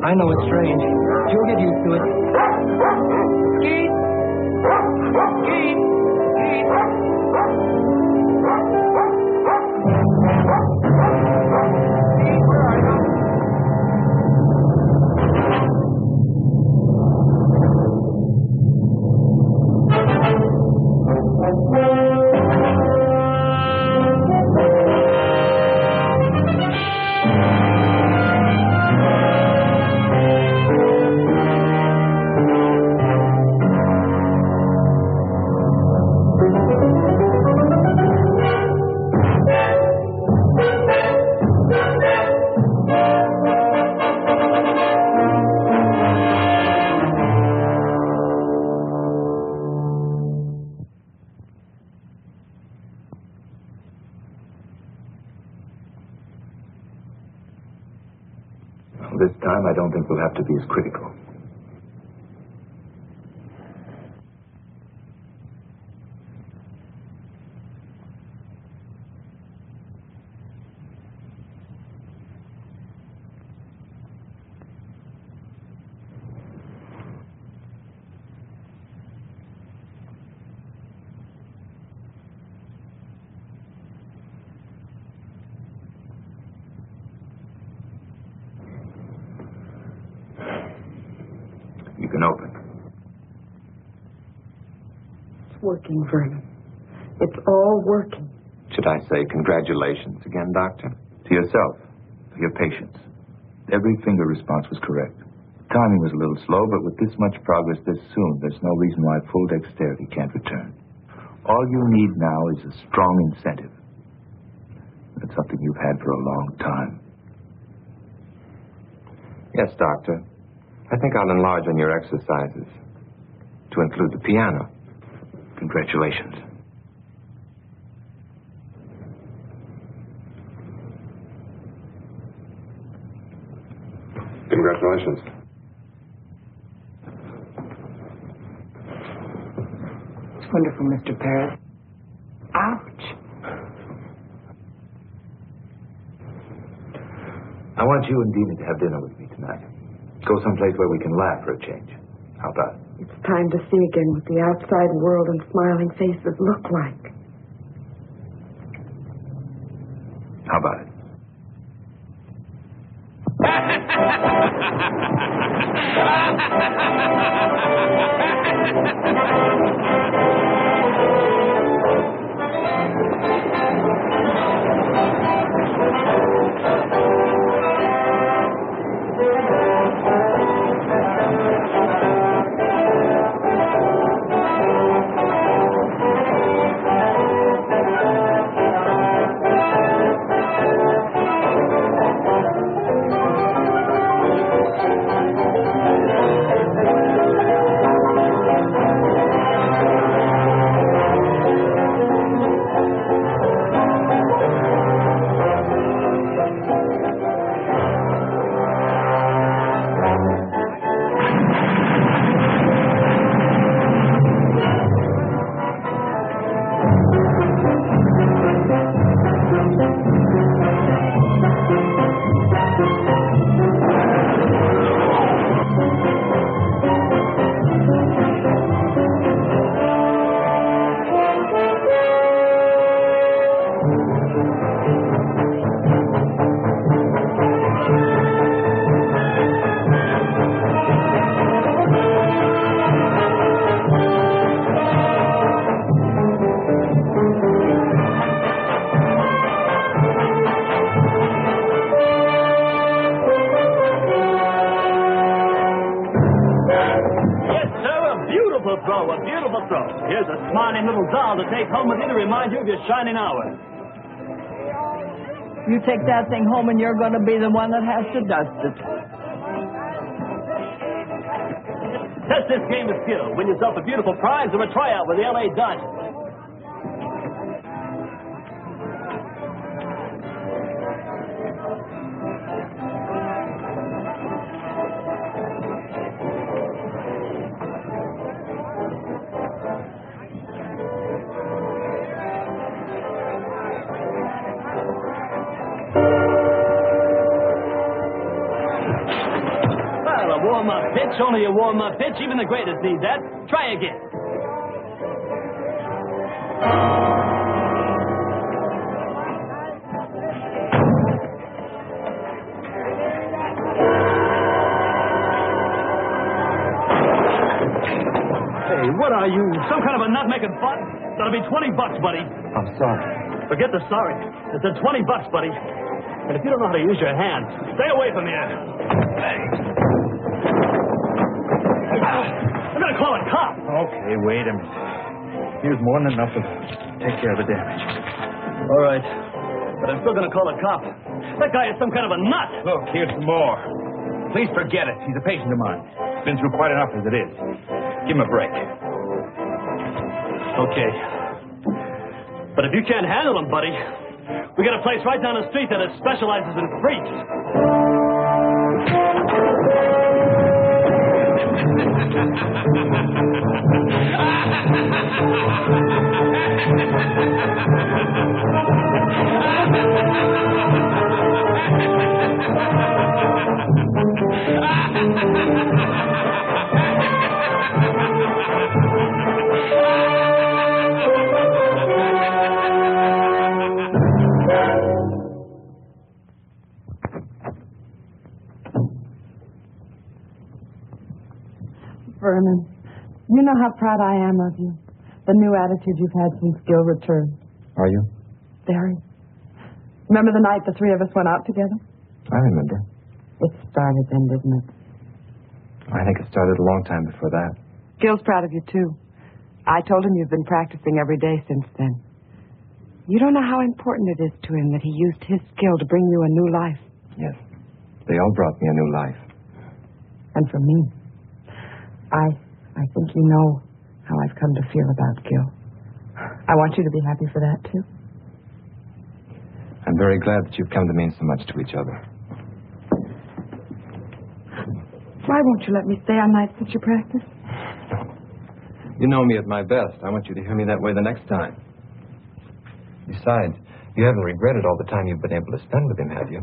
I know it's strange. You'll get used to it. Keith! Keith! Keith! Keith, where are you? This time, I don't think we'll have to be as critical. can open. It's working, Vernon. It's all working. Should I say congratulations again, Doctor? To yourself, to your patients. Every finger response was correct. Timing was a little slow, but with this much progress this soon, there's no reason why full dexterity can't return. All you need now is a strong incentive. That's something you've had for a long time. Yes, Doctor. I think I'll enlarge on your exercises to include the piano. Congratulations. Congratulations. It's wonderful, Mr. Paris. Ouch. I want you and Dina to have dinner with me tonight. Go someplace where we can laugh for a change. How about it? It's time to see again what the outside world and smiling faces look like. How about it? Here's a smiling little doll to take home with you to remind you of your shining hour. You take that thing home and you're going to be the one that has to dust it. Test this game of skill. Win yourself a beautiful prize or a tryout with the L.A. Dodgers. Warm-up pitch, only a warm-up pitch. Even the greatest need that. Try again. Hey, what are you? Some kind of a nut-making butt? That'll be $20, buddy. I'm sorry. Forget the sorry. It's a $20, buddy. And if you don't know how to use your hands, stay away from here. I'm going to call a cop. Okay, wait a minute. Here's more than enough to take care of the damage. All right. But I'm still going to call a cop. That guy is some kind of a nut. Look, here's some more. Please forget it. He's a patient of mine. Been through quite enough as it is. Give him a break. Okay. But if you can't handle him, buddy, we got a place right down the street that specializes in freaks. Vernon, you know how proud I am of you. The new attitude you've had since Gil returned. Are you? Very. Remember the night the three of us went out together? I remember. It started then, didn't it? I think it started a long time before that. Gil's proud of you, too. I told him you've been practicing every day since then. You don't know how important it is to him that he used his skill to bring you a new life. Yes. They all brought me a new life. And for me, I think you know how I've come to feel about Gil. I want you to be happy for that, too. I'm very glad that you've come to mean so much to each other. Why won't you let me stay on nights at your practice? You know me at my best. I want you to hear me that way the next time. Besides, you haven't regretted all the time you've been able to spend with him, have you?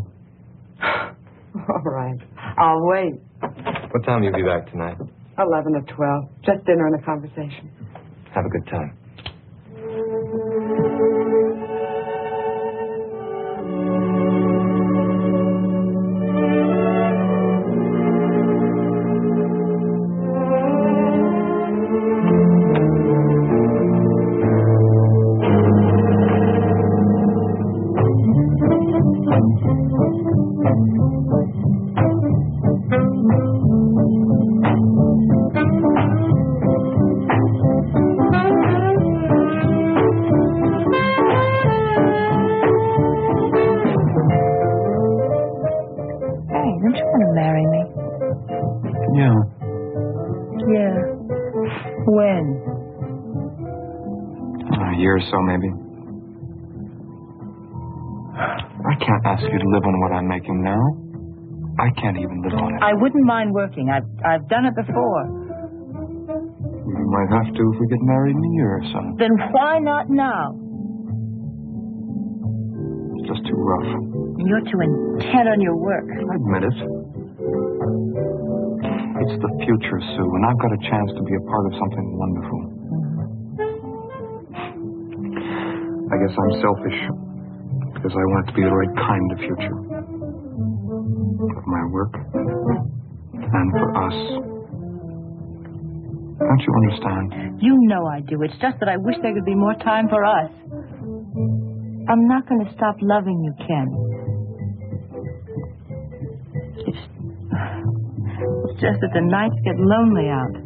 All right. I'll wait. What time will you be back tonight? 11 or 12. Just dinner and a conversation. Have a good time. So maybe. I can't ask you to live on what I'm making now. I can't even live on it. I wouldn't mind working. I've done it before. We might have to if we get married in a year or so. Then why not now? It's just too rough. You're too intent on your work. I admit it. It's the future, Sue, and I've got a chance to be a part of something wonderful. I guess I'm selfish because I want it to be the right kind of future for my work and for us. Don't you understand? You know I do. It's just that I wish there could be more time for us. I'm not going to stop loving you, Ken. It's just that the nights get lonely out.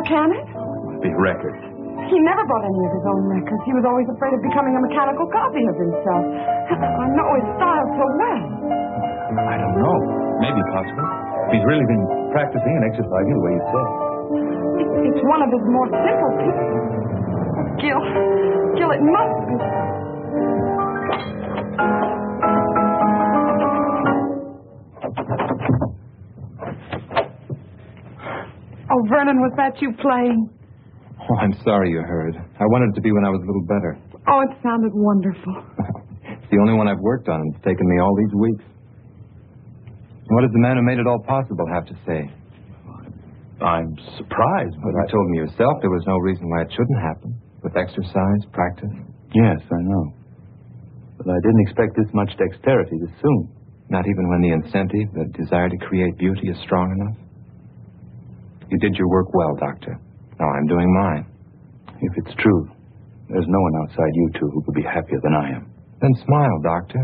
Can it? The record. He never brought any of his own records. He was always afraid of becoming a mechanical copy of himself. I know his style so well. I don't know. Maybe possible. If he's really been practicing and exercising the way you say. It's one of his more simple pieces. Gil, it must be. Oh, Vernon, was that you playing? Oh, I'm sorry you heard. I wanted it to be when I was a little better. Oh, it sounded wonderful. It's the only one I've worked on. It's taken me all these weeks. What does the man who made it all possible have to say? I'm surprised, But you told me yourself there was no reason why it shouldn't happen. With exercise, practice. Yes, I know. But I didn't expect this much dexterity this soon. Not even when the incentive, the desire to create beauty is strong enough? You did your work well, Doctor. Now I'm doing mine. If it's true, there's no one outside you two who could be happier than I am. Then smile, Doctor.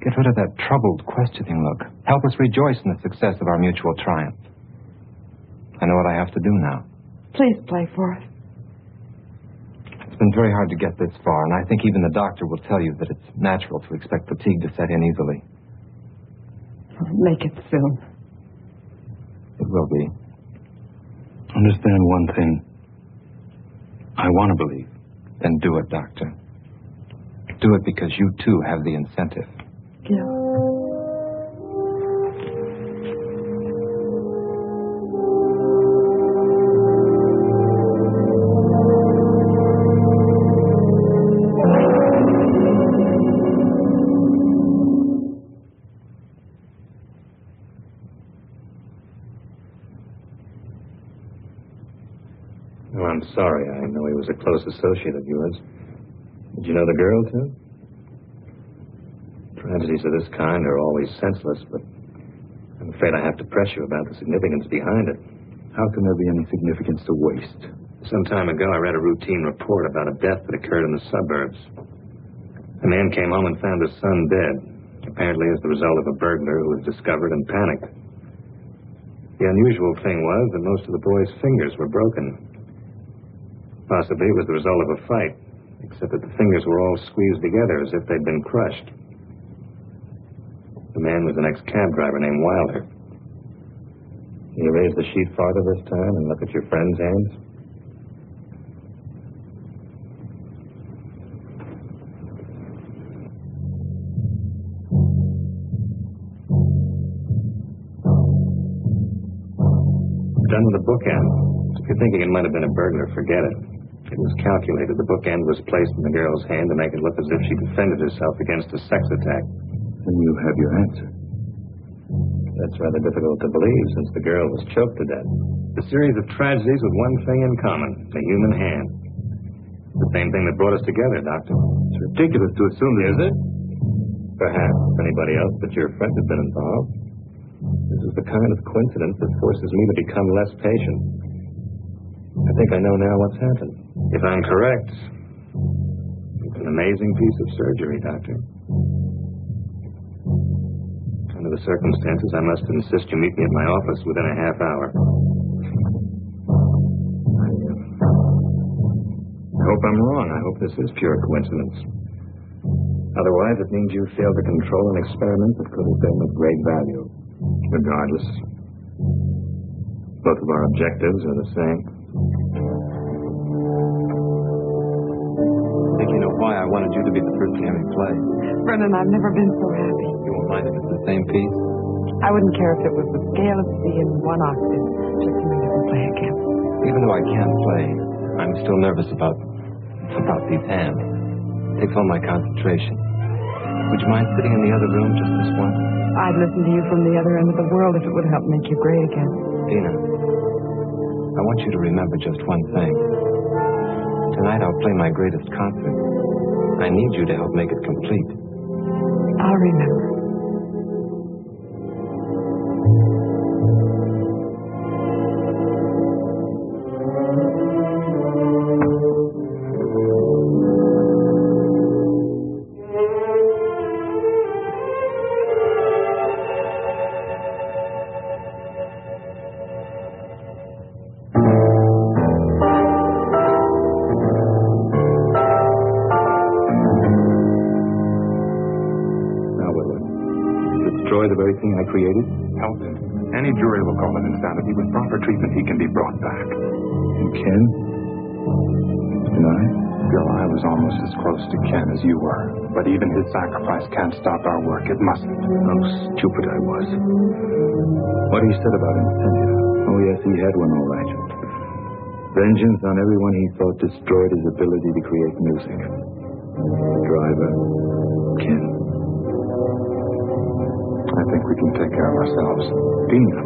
Get rid of that troubled, questioning look. Help us rejoice in the success of our mutual triumph. I know what I have to do now. Please play for us. It's been very hard to get this far, and I think even the doctor will tell you that it's natural to expect fatigue to set in easily. Make it soon. It will be. Understand one thing. I want to believe. Then do it, Doctor. Do it because you, too, have the incentive. Gil. Oh, I'm sorry. I know he was a close associate of yours. Did you know the girl, too? Tragedies of this kind are always senseless, but I'm afraid I have to press you about the significance behind it. How can there be any significance to waste? Some time ago, I read a routine report about a death that occurred in the suburbs. A man came home and found his son dead, apparently as the result of a burglar who was discovered and panicked. The unusual thing was that most of the boy's fingers were broken. Possibly it was the result of a fight, except that the fingers were all squeezed together as if they'd been crushed. The man was an ex-cab driver named Wilder. Can you raise the sheet farther this time and look at your friend's hands? Done with the bookend. If you're thinking it might have been a burglar, forget it. It was calculated. The bookend was placed in the girl's hand to make it look as if she defended herself against a sex attack. Then you have your answer. That's rather difficult to believe since the girl was choked to death. A series of tragedies with one thing in common, the human hand. The same thing that brought us together, Doctor. It's ridiculous to assume that... Is it? Perhaps anybody else but your friend had been involved. This is the kind of coincidence that forces me to become less patient. I think I know now what's happened. If I'm correct, it's an amazing piece of surgery, Doctor. Under the circumstances, I must insist you meet me at my office within a half hour. I hope I'm wrong. I hope this is pure coincidence. Otherwise, it means you failed to control an experiment that could have been of great value. Regardless, both of our objectives are the same. I think you know why I wanted you to be the first to hear me play. Brennan, I've never been so happy. You won't mind if it's the same piece? I wouldn't care if it was the scale of C in one octave, just so we never play again. Even though I can play, I'm still nervous about these hands. It takes all my concentration. Would you mind sitting in the other room just this once? I'd listen to you from the other end of the world if it would help make you great again. Dina, I want you to remember just one thing. Tonight I'll play my greatest concert. I need you to help make it complete. I'll remember. The very thing I created? Help him. Any jury will call it insanity. With proper treatment, he can be brought back. You can? And I? Bill, I was almost as close to Ken as you were. But even his sacrifice can't stop our work. It mustn't. How stupid I was. What he said about incentive. Oh, yes, he had one, all right. Vengeance on everyone he thought destroyed his ability to create music. The driver, Ken. I think we we can take care of ourselves. Dina.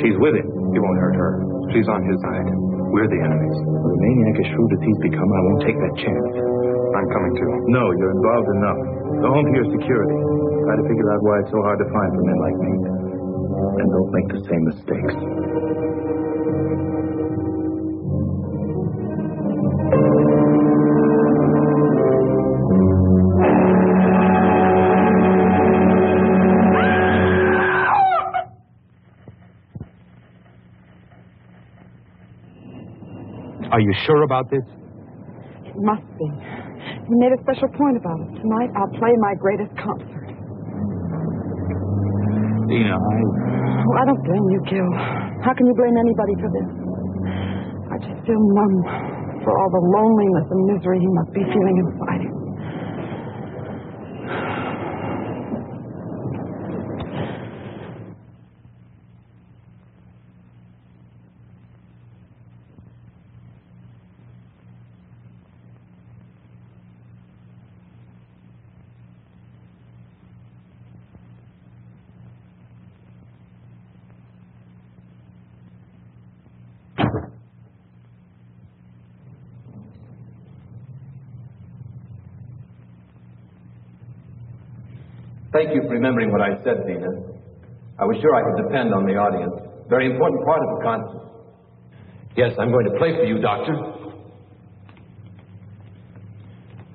She's with him. He won't hurt her. She's on his side. We're the enemies. With a maniac as shrewd as he's become, I won't take that chance. I'm coming too. No, you're involved enough. Go home to your security. Try to figure out why it's so hard to find for men like me. And don't make the same mistakes. Are you sure about this? It must be. He made a special point about it. Tonight, I'll play my greatest concert. Dina, Oh, I don't blame you, Gil. How can you blame anybody for this? I just feel numb for all the loneliness and misery he must be feeling inside him. Thank you for remembering what I said, Dina. I was sure I could depend on the audience. Very important part of the concert. Yes, I'm going to play for you, Doctor.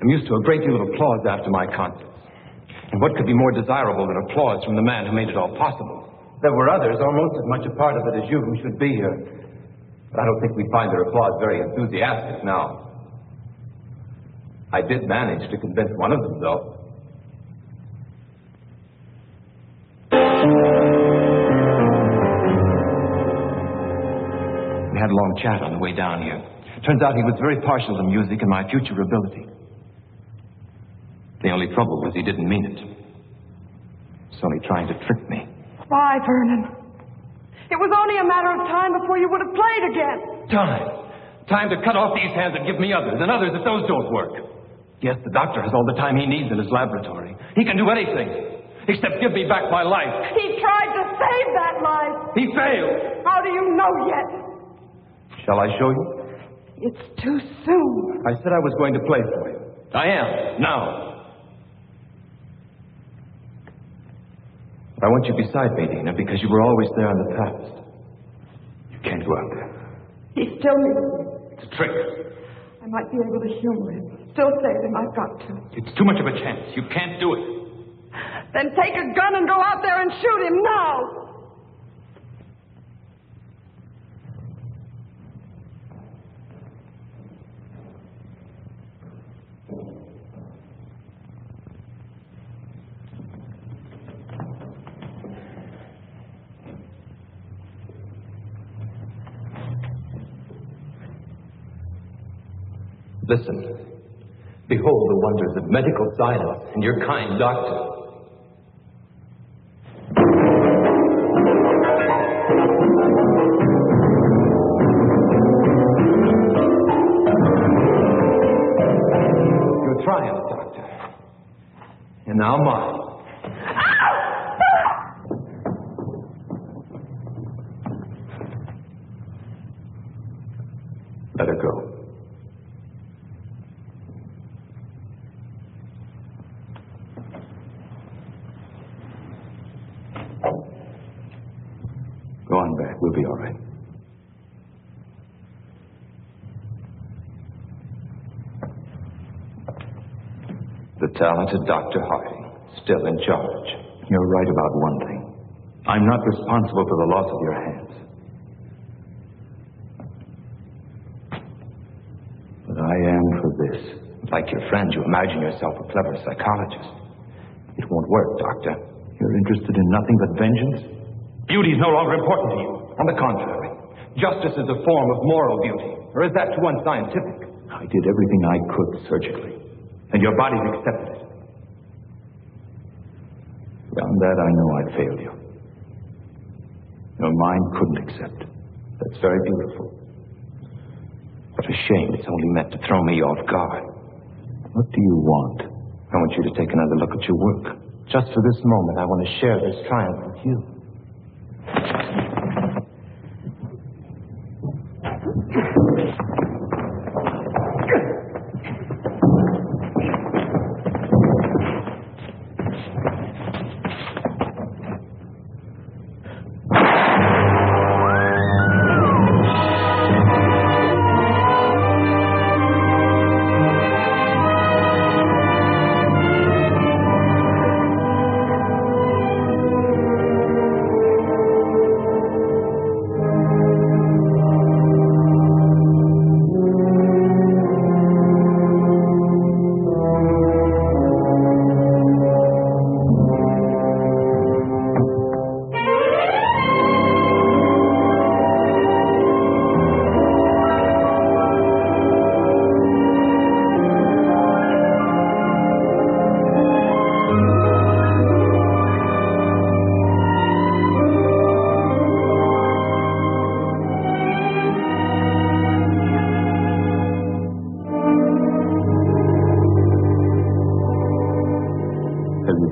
I'm used to a great deal of applause after my concerts. And what could be more desirable than applause from the man who made it all possible? There were others, almost as much a part of it as you, who should be here. But I don't think we find their applause very enthusiastic now. I did manage to convince one of them, though. We had a long chat on the way down here. Turns out he was very partial to music and my future ability. The only trouble was he didn't mean it. He was only trying to trick me. Why, Vernon? It was only a matter of time before you would have played again. Time to cut off these hands and give me others, and others if those don't work. Yes, the doctor has all the time he needs in his laboratory. He can do anything, except give me back my life. He tried to save that life. He failed. How do you know yet? Shall I show you? It's too soon. I said I was going to play for you. I am, now. I want you beside me, Dina, because you were always there in the past. You can't go out there. He still needs me. It's a trick. I might be able to humor him. Still save him. I've got to. It's too much of a chance. You can't do it. Then take a gun and go out there and shoot him now. Listen. Behold the wonders of medical science and your kind doctor. Your triumph, Doctor. And now mine. Let her go. Go on back. We'll be all right. The talented Dr. Harding, still in charge. You're right about one thing. I'm not responsible for the loss of your hands. But I am for this. Like your friend, you imagine yourself a clever psychologist. It won't work, Doctor. You're interested in nothing but vengeance? Beauty is no longer important to you. On the contrary, justice is a form of moral beauty. Or is that too unscientific? I did everything I could surgically, and your body's accepted it. Beyond that, I know I failed you. Your mind couldn't accept it. That's very beautiful. What a shame it's only meant to throw me off guard. What do you want? I want you to take another look at your work. Just for this moment, I want to share this triumph with you.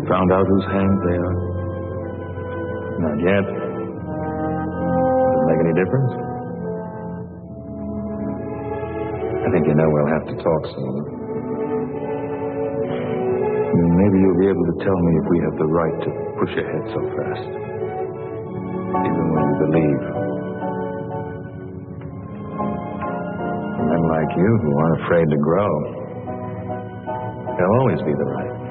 Found out whose hands they are? Not yet. Does it make any difference? I think you know we'll have to talk soon. Maybe you'll be able to tell me if we have the right to push ahead so fast. Even when we believe. Men like you who aren't afraid to grow, they'll always be the right.